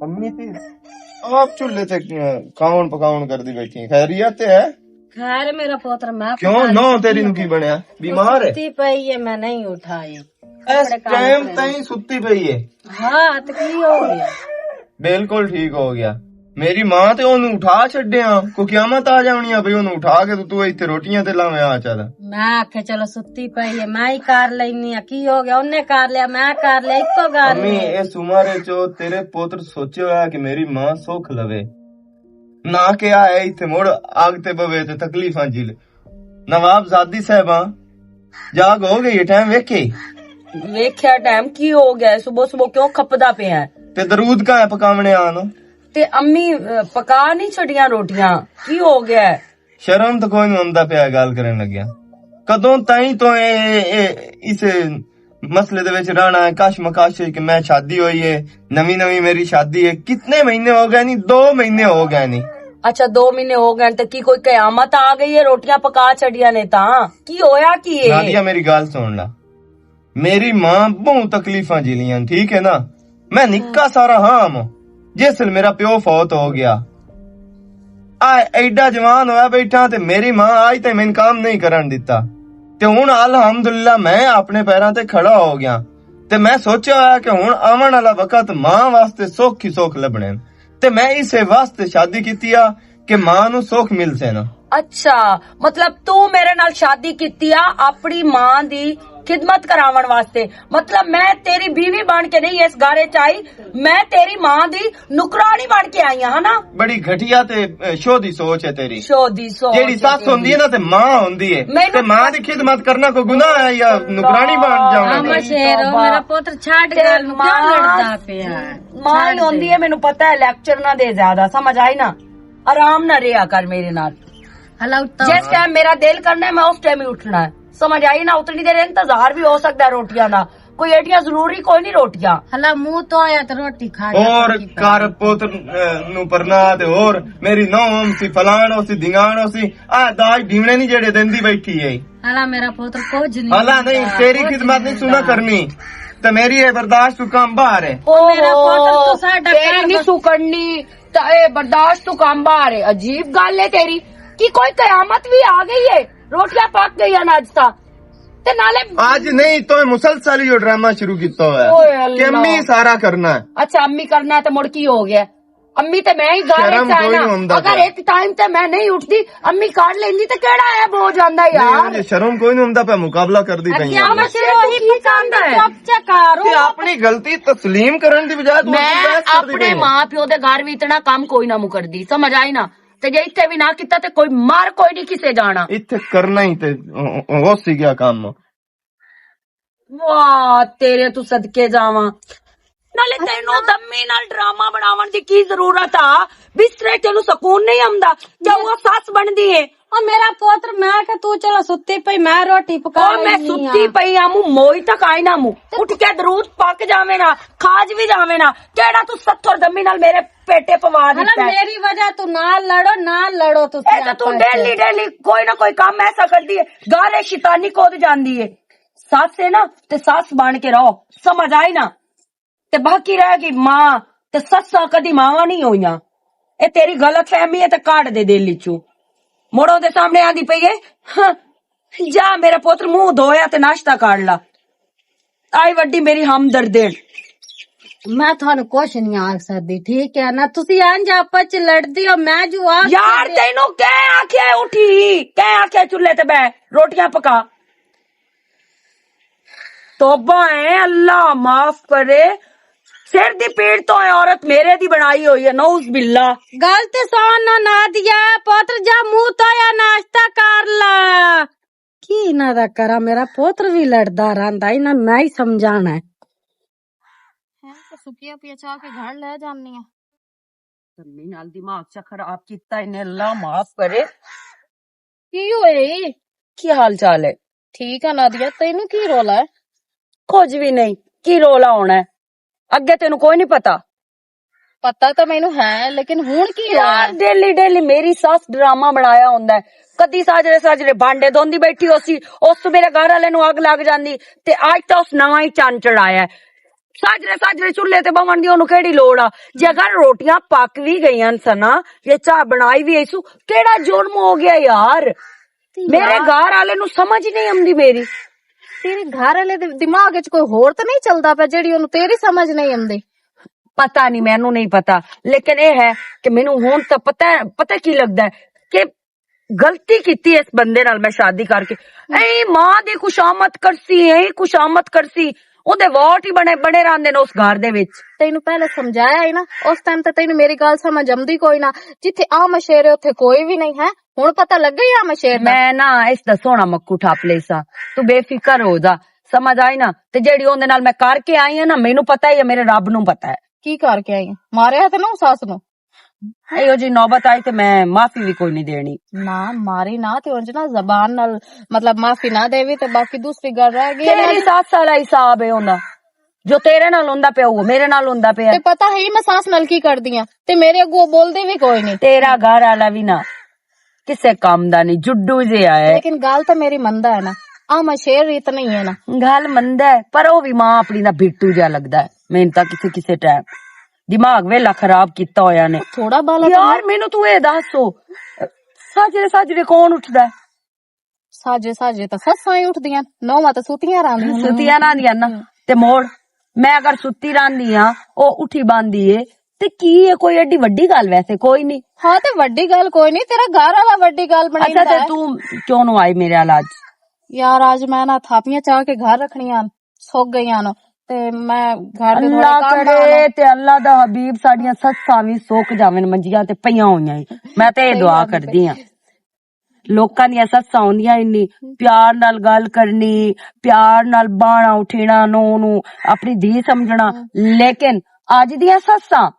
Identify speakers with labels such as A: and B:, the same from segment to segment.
A: अम्मी थी आप चूल्हे से काउन पकाउन कर दी बैठी खैरियत है?
B: खैर मेरा पोत्र मैं
A: क्यों नो तेरी नु की बनया बीमार है?
B: सुत्ती पई है मैं नहीं उठाई।
A: इस टाइम तई सुत्ती पई है?
B: हाँ तो की हो गया?
A: बिल्कुल ठीक हो गया। मेरी मां ते ओनू उठा छड्डिया को कियामत आ जावनी आ भई ओनू उठा के तू इत्थे रोटियां ते लावे आ चल।
B: मैं आखे चलो सुत्ती पई है मैं ही कर लेनी आ की हो गया उन्ने कर लिया मैं कर लिया इको गल।
A: अम्मी इस उम्र चो तेरे पुत्र सोचे है कि मेरी मां सुख लवे ना के आए इत्थे मुड़ आगते बवे ते तकलीफां झील। नवाब जादी साहबा जाग हो गई टाइम
C: वेख्या टाइम की हो गया सुबह सुबह क्यों खपदा पे है
A: ते दरूद का है पकावने आनो
C: ते अम्मी पका नहीं छड़िया रोटियां की हो गया?
A: शर्म तो कोई नहीं आंदा पिया गल करन लग्या कदों ताई तो इस मसले दे विच रहना है कश मकाश कि मैं शादी हुई है नवी नवी मेरी शादी है कितने महीने हो गए नहीं 2 महीने हो गए नहीं।
C: अच्छा 2 महीने हो गए तो की कोई कयामत आ गई है रोटियां पका छड़िया ने ता की होया की है?
A: नादिया मेरी गल सुन ला मेरी मां बहुत तकलीफां झेलियां ठीक है ना मैं निक्का सारा हां जिसल मेरा प्यो फौत हो गया एडा जवान होया बैठा ते मेरी मां आज तक मैंने काम नहीं करन दिता ते हुण अल्हम्दुलिल्लाह मैं अपने पैरां ते खड़ा हो गया ते मैं सोचा होया कि हुण आवन वाला वक्त मां वास्ते सुख ही सुख लभणे ते मैं इसे वास्ते शादी कीती आ कि मां नू सुख मिल से ना।
C: अच्छा मतलब तू मेरे नाल शादी कीती आ अपनी मां दी खिदमत करावन वास्ते मतलब मैं तेरी बीवी बन के नहीं इस घरे च आई मैं तेरी मां दी नुकरानी बन के आई हां ना।
A: बड़ी घटिया ते शोधी सोच है तेरी।
C: शोधी सोच
A: जेड़ी सस होंदी है ना ते मां होंदी है ते मां दी खिदमत करना कोई गुनाह है या नुकरानी बन जाना?
B: मामा शेरो मेरा पुत्र छाड़ गल नु क्यों लड़दा पिया?
C: मां ही होंदी है मेनू पता है लेक्चर ना दे ज्यादा समझ आई ना आराम ना रिया कर मेरे नाल जिस टाइम मेरा दिल करना है मैं उस टाइम ही उठना है समझ आई ना उतनी देर इंतजार भी हो सकता है रोटियां ना कोई एडिया जरूरी कोई नहीं रोटियां
B: हला मुंह तो आया तो रोटी खा
A: और कर पुत्र नु परना ते और मेरी नौम सी फलानो सी धिंगानो सी आ दाज ढीवने नहीं जेड़े देंदी बैठी है
B: हला मेरा पुत्र कुछ नहीं
A: हला नहीं तेरी खिदमत नहीं सुना करनी ते मेरी है बर्दाश्त तू काम बाहर है।
B: मेरा पुत्र तो साडा
C: तेरी नहीं सुकड़नी बर्दाश्त तू काम बाहर है अजीब गल है तेरी कि कोई कयामत भी आ गई है रोटियां पक गई नाश्ता ते नाले
A: आज नहीं तो मुसलसल ही ड्रामा शुरू किया है कि अम्मी सारा करना है।
C: अच्छा अम्मी करना है तो मुड़ की हो गया अम्मी ते मैं ही गाना अगर एक टाइम ते मैं नहीं उठती अम्मी काट लेंदी तो केड़ा है बोझ आंदा यार
A: शर्म कोई नहीं आंदा पे मुकाबला कर दी पई अपनी गलती तस्लीम करन दी बजाय
C: मैं अपने मां प्यो दे घर भी इतना काम कोई ना मुकरदी समझ आई ना ते जे इत्थे भी ना किता ते कोई मार कोई नहीं किसे जाना
A: इत्थे करना ही ते हो सी गया काम।
C: वाह तेरे तू सदके जावा नाले तेनू दम्मी नाल ड्रामा बनावन दी की जरूरत आ बिस्तरे तेनू सुकून नहीं आंदा जब वो सस बनदी है।
B: और मेरा पुत्र मैं के तू चलो सुत्ती पई मैं रोटी पका
C: मैं सुत्ती पई आ मुंह मोई तक आई ना मुंह उठ के दरूद पक जावे ना खाज भी जावे ना केड़ा तू सत्थर दम्मी नाल मेरे पेटे पवा दिता है।
B: मेरी वजह तू ना लड़ो तू
C: तू डेली डेली कोई ना कोई काम ऐसा करदी है गाले शैतानी कोद जांदी है सास से ना ते सास बन के रहो समझ आई ना ते बाकी रहेगी मां ते सस्सा कदी मां नहीं होइयां ए तेरी गलत फहमी है ते काट दे दिल चू मोड़ो दे सामने आंदी पई है हाँ, जा मेरा पुत्र मुंह धोया ते नाश्ता काट ला आई वड्डी मेरी हमदर्द
B: मैं थानू कुछ नहीं आख सकदी ठीक है ना तुसी अंज आपस च लड़दी हो मैं जो आ
C: यार तेनू कै आखे उठी कै आखे चुल्हे ते बैठ रोटियां पका तौबा है अल्लाह माफ करे सिर दी पीड़ तो है औरत मेरे दी बनाई हुई है नौज बिल्ला
B: गलत सोन ना दिया पुत्र जा मुंह तो या नाश्ता कर ला की ना दा करा मेरा पुत्र भी लड़दा रहंदा इना मैं ही समझाना है
D: तो सुकिया पिया चाह के घर ले जानी है
C: तन्नी नाल दिमाग चा खराब कीता इने अल्लाह माफ करे
D: की होए
C: की हाल चाल है
D: ठीक है नादिया तेनू की रोला है
C: कुछ भी नहीं की रोला होना है अगे तेनू कोई नहीं पता
D: पता तो मैनू है लेकिन हुण की
C: यार डेली डेली मेरी सास ड्रामा बनाया हुंदा है ਕਦੀ ਸਾਜਰੇ ਸਾਜਰੇ ਭਾਂਡੇ ਧੋਂਦੀ ਬੈਠੀ ਹੋ ਸੀ, ਉਸ ਤੋਂ ਮੇਰੇ ਘਰ ਵਾਲੇ ਨੂੰ ਅੱਗ ਲੱਗ ਜਾਂਦੀ, ਤੇ ਅੱਜ ਤਾਂ ਉਸ ਨਵਾਂ ਹੀ ਚੰਨ ਚੜਾਇਆ। ਸਾਜਰੇ ਸਾਜਰੇ ਚੁੱਲ੍ਹੇ ਤੇ ਬਵਣ ਦੀ ਉਹਨੂੰ ਕਿਹੜੀ ਲੋੜ ਆ? ਜੇ ਅਗਰ ਰੋਟੀਆਂ ਪੱਕ ਵੀ ਗਈਆਂ ਸਨਾ, ਜੇ ਚਾਹ ਬਣਾਈ ਵੀ ਐਸੂ, ਕਿਹੜਾ ਜੁਰਮ ਹੋ ਗਿਆ ਯਾਰ? ਮੇਰੇ ਘਰ ਵਾਲੇ ਨੂੰ ਸਮਝ ਨਹੀਂ ਆਉਂਦੀ ਮੇਰੀ।
D: ਤੇਰੇ ਘਰ ਵਾਲੇ ਦੇ ਦਿਮਾਗ 'ਚ ਕੋਈ ਹੋਰ ਤਾਂ ਨਹੀਂ ਚੱਲਦਾ ਪਿਆ ਜਿਹੜੀ ਉਹਨੂੰ ਤੇਰੀ ਸਮਝ ਨਹੀਂ ਆਉਂਦੀ?
C: ਪਤਾ ਨਹੀਂ, ਮੈਨੂੰ ਨਹੀਂ ਪਤਾ, ਲੇਕਿਨ ਇਹ ਹੈ ਕਿ ਮੈਨੂੰ ਹੁਣ ਤਾਂ ਪਤਾ ਕੀ ਲੱਗਦਾ ਹੈ ਕਿ ਗਲਤੀ ਕੀਤੀ ਇਸ ਬੰਦੇ ਨਾਲ ਮੈਂ ਸ਼ਾਦੀ ਕਰਕੇ। ਐ ਮਾਂ ਦੀ ਖੁਸ਼ਾਮਦ ਕਰਸੀ, ਐ ਖੁਸ਼ਾਮਦ ਕਰਸੀ, ਉਹਦੇ ਵੋਟ ਹੀ ਬਣੇ ਰਹਿੰਦੇ ਨੇ ਉਸ ਘਰ ਦੇ ਵਿੱਚ।
D: ਤੈਨੂੰ ਪਹਿਲੇ ਸਮਝਾਇਆ ਹੀ ਨਾ, ਉਸ ਟਾਈਮ ਤੇ ਤੈਨੂੰ ਮੇਰੀ ਗੱਲ ਸਮਝ ਆਉਂਦੀ ਕੋਈ ਨਾ। ਜਿੱਥੇ ਆ ਮਸ਼ੇਰੇ ਉੱਥੇ ਕੋਈ ਵੀ ਨਹੀਂ ਹੈ। ਹੁਣ ਪਤਾ ਲੱਗ ਗਿਆ ਮਸ਼ੇਰ ਦਾ।
C: ਮੈਂ ਨਾ ਇਸ ਦਾ ਸੋਹਣਾ ਮੱਕੂ ਠਾਪ ਲਈ ਸਾਂ, ਤੂੰ ਬੇਫਿਕਰ ਹੋ ਜਾ, ਸਮਝ ਆਈ ਨਾ? ਤੇ ਜਿਹੜੀ ਉਹਦੇ ਨਾਲ ਮੈਂ ਕਰਕੇ ਆਈ ਹਾਂ ਨਾ, ਮੈਨੂੰ ਪਤਾ ਹੀ ਹੈ, ਮੇਰੇ ਰੱਬ ਨੂੰ ਪਤਾ ਹੈ।
D: ਕੀ ਕਰਕੇ ਆਈ ਆਂ? ਮਾਰਿਆ ਤੇ ਨਾ ਸੱਸ ਨੂੰ?
C: ਇਹੋ ਜੀ ਨੌਬਤ ਆਈ ਤੇ ਮੈਂ ਮਾਫੀ ਵੀ ਕੋਈ ਨਹੀਂ ਦੇਣੀ।
D: ਨਾ ਮਾਰੀ ਨਾ ਤੇ ਉਂਝ ਨਾ ਜ਼ਬਾਨ ਨਾਲ ਮਤਲਬ ਮਾਫੀ ਨਾ ਦੇਵੀ ਤੇ ਬਾਕੀ ਦੂਸਰੀ ਗੱਲ ਰਹਿ ਗਈ।
C: ਤੇਰੀ ਸੱਸ ਵਾਲਾ ਹਿਸਾਬ ਹੈ ਉਹਦਾ, ਜੋ ਤੇਰੇ ਨਾਲ ਹੁੰਦਾ ਪਿਆ ਉਹ ਮੇਰੇ ਨਾਲ ਹੁੰਦਾ ਪਿਆ।
D: ਤੇ ਪਤਾ ਹੈ ਮੈਂ ਸੱਸ ਨਾਲ ਕੀ ਕਰਦੀ ਆ, ਤੇ ਮੇਰੇ ਅੱਗੋਂ ਬੋਲਦੇ ਵੀ ਕੋਈ ਨਹੀਂ।
C: ਤੇਰਾ ਘਰ ਵਾਲਾ ਵੀ ਨਾ ਕਿਸੇ ਕੰਮ ਦਾ ਨਹੀਂ, ਜੁੱਡੂ ਜਿਹਾ ਹੈ।
D: ਲੇਕਿਨ ਗੱਲ ਤਾਂ ਮੇਰੀ ਮੰਨਦਾ ਹੈ ਨਾ, ਆ ਮਸ਼ੇਰ ਰੀਤ ਨਹੀਂ ਹੈ ਨਾ।
C: ਗੱਲ ਮੰਨਦਾ ਹੈ, ਪਰ ਉਹ ਵੀ ਮਾਂ ਆਪਣੀ ਦਾ ਬਿੱਟੂ ਜਿਹਾ ਲੱਗਦਾ ਹੈ ਮੈਨੂੰ ਤਾਂ। ਕਿਸੇ ਟਾਈਮ ਦਿਮਾਗ ਵੇਲਾ ਖਰਾਬ ਕੀਤਾ ਹੋਇਆ ਨੇ
D: ਥੋੜਾ ਬਾਲਾ।
C: ਯਾਰ ਮੈਨੂੰ ਤੂੰ ਇਹ ਦੱਸੋ, ਸਾਜਰੇ ਕੌਣ ਉੱਠਦਾ?
D: ਸਾਜੇ ਤਾਂ ਸੱਸਾਂ ਹੀ ਉੱਠਦੀਆਂ, ਨੌਵਾਂ ਤਾਂ ਸੁੱਤੀਆਂ ਰਹਿੰਦੀਆਂ।
C: ਸੁੱਤੀਆਂ ਰਹਿੰਦੀਆਂ ਨਾ, ਤੇ ਮੋੜ ਮੈਂ ਅਗਰ ਸੁੱਤੀ ਰਹਿੰਦੀ ਆ, ਉਹ ਉੱਠੀ ਬਾਂਦੀ ਏ, ਤੇ ਕੀ ਹੈ ਕੋਈ ਏਡੀ ਵੱਡੀ ਗੱਲ? ਵੈਸੇ ਕੋਈ ਨਹੀਂ।
D: ਹਾਂ ਤੇ ਵੱਡੀ ਗੱਲ ਕੋਈ ਨਹੀਂ, ਤੇਰਾ ਘਰ ਵਾਲਾ ਵੱਡੀ ਗੱਲ ਬਣਾਈ।
C: ਅੱਛਾ ਤੇ ਤੂੰ ਕਿਉਂ ਨੂੰ ਆਈ ਮੇਰੇ ਨਾਲ ਅੱਜ?
D: ਯਾਰ ਅੱਜ ਮੈਂ ਨਾ ਥਾਪੀਆਂ ਚਾਹ ਕੇ ਘਰ ਰੱਖਣੀਆਂ, ਸੁੱਕ ਗਈਆਂ ਨੇ, ਤੇ ਮੈਂ ਘਰ ਦੇ
C: ਅੱਲਾ ਕਰੇ ਤੇ ਅੱਲਾ ਦਾ ਹਬੀਬ ਸਾਡੀਆਂ ਸੱਸਾਂ ਵੀ ਸੁੱਕ ਜਾਵਣ, ਮੰਜੀਆਂ ਤੇ ਪਈਆਂ ਹੋਈਆਂ। ਮੈਂ ਤੇ ਇਹ ਦੁਆ ਕਰਦੀ ਆ, ਲੋਕਾਂ ਦੀਆਂ ਸੱਸਾਂ ਹੁੰਦੀਆਂ ਇੰਨੀ ਪਿਆਰ ਨਾਲ ਗੱਲ ਕਰਨੀ, ਪਿਆਰ ਨਾਲ ਬਾਣਾ ਉਠਣਾ, ਨੂੰ ਆਪਣੀ ਧੀ ਸਮਝਣਾ। ਲੇਕਿਨ ਅੱਜ ਦੀਆਂ ਸੱਸਾਂ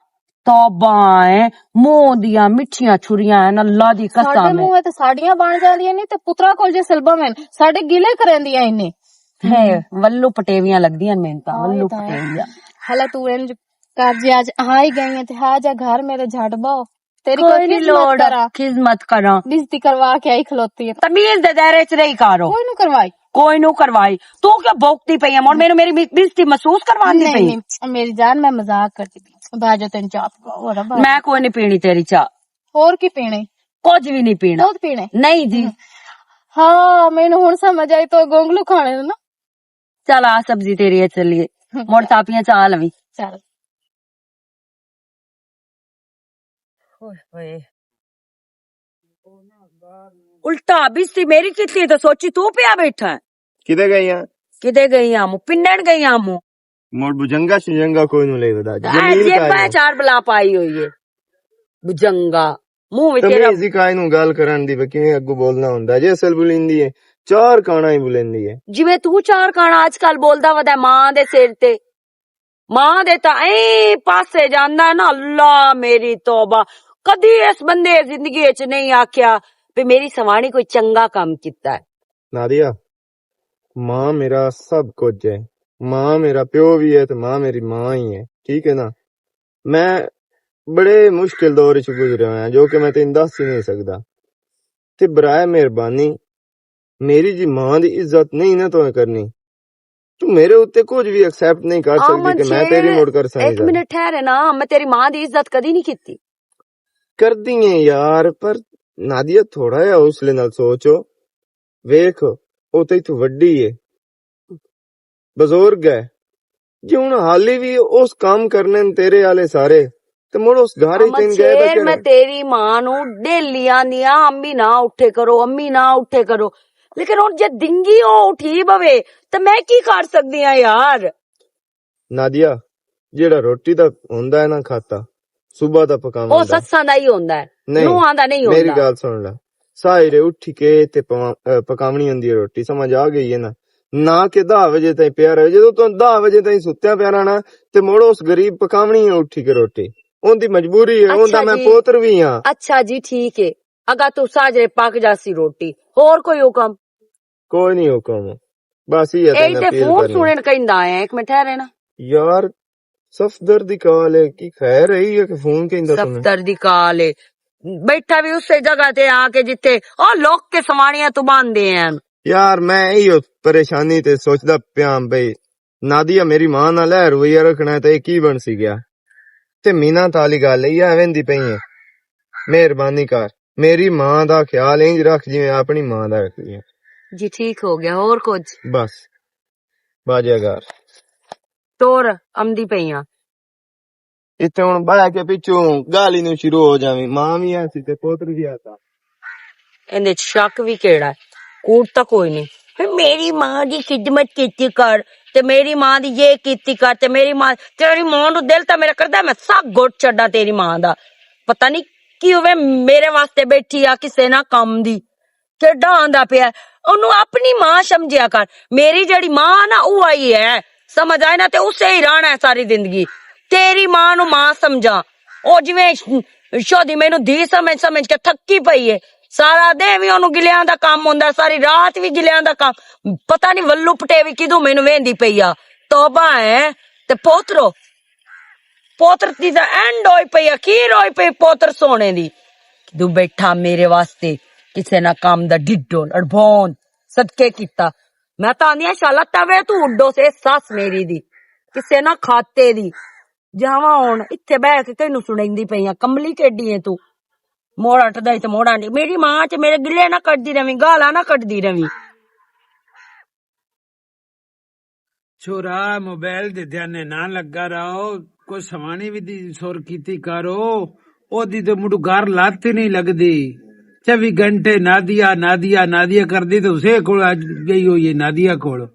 C: ਤੌਬਾ ਹੈ, ਮੂੰਹ ਦੀਆਂ ਮਿੱਠੀਆਂ ਛੁਰੀਆਂ ਹੈ, ਅੱਲਾ ਦੀ ਕਸਮ।
D: ਸਾਡੇ ਮੂੰਹ ਤੇ ਸਾਡੀਆਂ ਬਣ ਜਾਂਦੀਆਂ ਨਹੀਂ, ਤੇ ਪੁੱਤਰਾ ਕੋਲ ਜੇ ਸਿਲਬਾ ਮੈਨ ਸਾਡੇ ਗਿਲੇ ਕਰਾਂਦੀਆਂ ਇੰਨੇ
C: ਹੈ। ਵੱਲੂ ਪਟੇਵੀਆਂ ਲੱਗਦੀਆਂ ਮੈਨੂੰ ਤਾਂ, ਵੱਲੂ ਪਟੇਵੀਆਂ।
D: ਹਲਾ ਤੂੰ ਇੰਜ ਕਰ, ਜੇ ਅੱਜ ਆ ਹੀ ਗਈ ਤੇ ਹਾਂ ਜਾ ਘਰ ਮੇਰੇ ਝੜ ਬਾਓ, ਤੇਰੀ
C: ਕੋਈ ਨਹੀਂ ਲੋੜ ਖਿਦਮਤ ਕਰਾਂ,
D: ਬਿਜ਼ਤੀ ਕਰਵਾ ਕੇ ਆਈ ਖਲੋਤੀ ਹੈ।
C: ਤਮੀਜ਼ ਦੇ ਦਾਇਰੇ ਚ ਰਹੀ ਕਾਰੋ, ਕੋਈ ਨੂੰ ਕਰਵਾਈ। ਤੂੰ ਕਿਉਂ ਭੌਂਕਦੀ ਪਈ ਹੈ? ਮੈਨੂੰ ਮੇਰੀ ਬਿਜ਼ਤੀ ਮਹਿਸੂਸ ਕਰਵਾਉਂਦੀ ਪਈ?
D: ਨਹੀਂ ਮੇਰੀ ਜਾਨ, ਮੈਂ ਮਜ਼ਾਕ ਕਰਦੀ ਪਈ। ਬਾਜੋ ਤੈਨੂੰ ਚਾਹ
C: ਮੈਂ ਕੋਈ ਨਹੀਂ ਪੀਣੀ ਤੇਰੀ ਚਾਹ।
D: ਹੋਰ ਕੀ ਪੀਣੇ?
C: ਕੁਝ ਵੀ ਨਹੀਂ ਪੀਣਾ।
D: ਦੁੱਧ ਪੀਣੇ?
C: ਨਹੀਂ ਜੀ।
D: ਹਾਂ ਮੈਨੂੰ ਹੁਣ ਸਮਝ ਆਈ, तो गोंगलू खाने ना।
C: चल आ सब्जी तेरी है, चलिए मोड़ तापियां चाह लवी।
D: चल
C: उल्टा बिस्ती मेरी कितनी तो सोची तू पिया बैठा है।
A: किधे गई हैं?
C: किधे गई आमू? पिंडन गई आमू।
A: मोड़ भुजंगा शिजंगा कोई नहीं ले बता।
C: जे चार बला पाई हुई है भुजंगा मुंह विच तेरा
A: तमीज़ काई नु गल करन दी किवें अग्गू बोलना हुंदा। जे असल बुलिंदी है चार काना ही बुलिंदी है।
C: जिवें तू चार काना आजकल बोलदा वदा मां दे सिर ते। मां दे ता ऐ पासे जांदा ना। अल्लाह मेरी तौबा, कदी इस बंदे जिंदगी च नहीं आख्या भी मेरी सवाणी कोई चंगा काम कीता है।
A: नादिया मां मेरा सब कुछ है। मां मेरा प्यो भी है तो मां मेरी मां ही है, ठीक है ना। मैं बड़े मुश्किल दौर च गुजरे हुए हैं जो कि मैं तेन दस ही नहीं सकदा। ते बराए मेहरबानी मेरी जी मां दी इज्जत नहीं ना तो करनी, तू मेरे उत्ते कुछ भी एक्सेप्ट नहीं कर सकती कि मैं तेरी मुड़ कर सकती।
C: एक मिनट ठहरे ना, मैं तेरी मां दी इज्जत कदी नहीं कीती।
A: कर दी है यार, पर नादिया थोड़ा या हौसले नाल सोचो। वेख ओ ते तू वड्डी है, बजुर्ग है, जे हुण हाली भी उस काम करने न तेरे आले सारे ते मुड़ उस घर ही तीन गए ता
C: मैं तेरी मां नू डेली आंदी आ अम्मी ना उठे करो, अम्मी ना उठे करो, लेकिन हुण जे दिंगी ओ उठी बवे ते मैं की कर सकदी आ यार।
A: नादिया जेड़ा रोटी दा हुंदा है ना खाता सुबह दा पकावा
C: ओ सस्सां दा ही हुंदा है, नूहां दा नहीं हुंदा।
A: मेरी गल सुन ले, सारे उठ के ते पकावनी हुंदी है रोटी, समझ आ गई है ना। ना के 10 बजे ताईं पिया रहे, जो तू 10 बजे ताईं सुत्या पिया रहना ते मुड़ उस गरीब पकावनी है उठी के रोटी, उनदी मजबूरी है। उनदा मैं पोतर भी हां। अच्छा जी ठीक है, अगर तू साजरे पक जासी रोटी, होर कोई हुक्म? कोई नहीं हुक्म, बस ही है।
C: ए ते फोन सुनन कहंदा है, एक मिनट ठहरे ना
A: यार। सफदर दी कॉल है की खैर रही है कि फोन कहंदा सुन?
C: सफदर दी कॉल है, बैठा भी उस जगह ते आके जिथे और लोग के सवाणियां तू बांधे हैं।
A: ਯਾਰ ਮੈਂ ਇਹੋ ਪਰੇਸ਼ਾਨੀ ਤੇ ਸੋਚਦਾ ਪਿਆ ਬਈ ਨਾਦੀਆ ਮੇਰੀ ਮਾਂ ਨਾਲ ਲੈ ਰੁਈਆ ਰੱਖਣਾ ਤੇ ਇਹ ਕੀ ਬਣ ਸੀ ਗਿਆ ਤੇ ਮੀਨਾ ਤਾਲੀ ਗੱਲ ਇਹ ਐਵੇਂ ਦੀ ਪਈ ਹੈ। ਮਿਹਰਬਾਨੀ ਕਰ ਮੇਰੀ ਮਾਂ ਦਾ ਖਿਆਲ ਇੰਜ ਰੱਖ ਜਿਵੇਂ ਆਪਣੀ ਮਾਂ ਦਾ ਰੱਖਦੀ ਹੈ।
C: जी ठीक हो गया और कुछ
A: ਬਸ ਬਾਜੇਗਰ
C: तोर आमदी पईया
A: ਇੱਥੇ ਹੁਣ ਬਾਹ ਕੇ ਪਿੱਛੋਂ ਗਾਲੀ ਨੂੰ ਸ਼ੁਰੂ ਹੋ ਜਾਵੇਂ ਮਾਂ ਵੀ ਐਸੀ ਤੇ ਪੁੱਤਰ ਵੀ ਆਤਾ
C: ਇਹਦੇ ਚ ਸ਼ੱਕ ਵੀ ਕਿਹੜਾ ਕੂੜ ਤਾਂ ਕੋਈ ਨਹੀਂ ਫਿਰ ਮੇਰੀ ਮਾਂ ਦੀ ਖਿਦਮਤ ਕੀਤੀ ਕਰ ਤੇ ਮੇਰੀ ਮਾਂ ਦੀ ਇਹ ਕੀਤੀ ਕਰ ਤੇ ਮੇਰੀ ਮਾਂ ਤੇਰੀ ਮਾਂ ਨੂੰ ਦਿਲ ਤਾਂ ਮੇਰਾ ਕਰਦਾ ਮੈਂ ਸਭ ਗੁੱਟ ਛੱਡਾਂ ਤੇਰੀ ਮਾਂ ਦਾ ਪਤਾ ਨਹੀਂ ਕੀ ਹੋਵੇ ਮੇਰੇ ਵਾਸਤੇ ਬੈਠੀ ਆ ਕਿਸੇ ਨਾ ਕੰਮ ਦੀ ਕਿੱਡਾ ਆਂਦਾ ਪਿਆ ਉਹਨੂੰ ਆਪਣੀ ਮਾਂ ਸਮਝਿਆ ਕਰ ਮੇਰੀ ਜਿਹੜੀ ਮਾਂ ਨਾ ਉਹ ਆਈ ਹੈ ਸਮਝ ਆਏ ਨਾ ਤੇ ਉਸੇ ਹੀ ਰਹਿਣਾ ਹੈ ਸਾਰੀ ਜ਼ਿੰਦਗੀ ਤੇਰੀ ਮਾਂ ਨੂੰ ਮਾਂ ਸਮਝਾ ਉਹ ਜਿਵੇਂ ਸ਼ੋਦੀ ਮੈਨੂੰ ਧੀ ਸਮਝ ਸਮਝ ਕੇ ਥੱਕੀ ਪਈ ਏ ਸਾਰਾ ਦਿਨ ਵੀ ਉਹਨੂੰ ਗਿਲਿਆਂ ਦਾ ਕੰਮ ਹੁੰਦਾ ਸਾਰੀ ਰਾਤ ਵੀ ਗਿਲਿਆਂ ਦਾ ਕੰਮ ਪਤਾ ਨਹੀਂ ਵੱਲੂ ਪਟੇਵੀ ਕਿਦੋਂ ਮੈਨੂੰ ਵੇਂਦੀ ਪਈ ਆ ਤੋਬਾ ਹੈ ਤੇ ਪੋਤਰ ਦੀ ਤਾਂ ਐਂਡ ਹੋਈ ਪਈ ਆ ਕੀ ਰੋਈ ਪਈ ਪੋਤਰ ਸੋਨੇ ਦੀ ਕਿਦੋਂ ਬੈਠਾ ਮੇਰੇ ਵਾਸਤੇ ਕਿਸੇ ਨਾ ਕੰਮ ਦਾ ਢਿੱਡੋ ਅੜਬੋਨ ਸਦਕੇ ਕੀਤਾ ਮੈਂ ਤਾਂ ਆਂਦੀਆਂ ਸ਼ਾਲਾ ਤਵੇ ਤੂੰ ਉੱਡੋ ਸੇ ਸੱਸ ਮੇਰੀ ਦੀ ਕਿਸੇ ਨਾ ਖਾਤੇ ਦੀ ਜਾਵਾਂ ਹੁਣ ਇੱਥੇ ਬਹਿ ਕੇ ਤੈਨੂੰ ਸੁਣਾਈਂਦੀ ਪਈ ਆ ਕਮਲੀ ਕਿੱਡੀ ਏ ਤੂੰ ਮੋੜਾ ਟਦਾ ਤੇ ਮੋੜਾ ਨਹੀਂ ਮੇਰੀ ਮਾਂ ਚ ਮੇਰੇ ਗਿੱਲੇ ਨਾ ਕੱਢਦੀ ਰਵੀਂ ਗਾਲਾਂ ਨਾ ਕੱਢਦੀ ਰਵੀਂ
E: छोरा मोबाइल दे ध्यान ना लगा रहो कोई सवानी भी दी सुर कीती करो ओदी तो मुझे घर लाती नहीं लगदी 24 घंटे नादिया नादिया नादिया कर दी तो उसे कोल आज गई हुई है नादिया कोल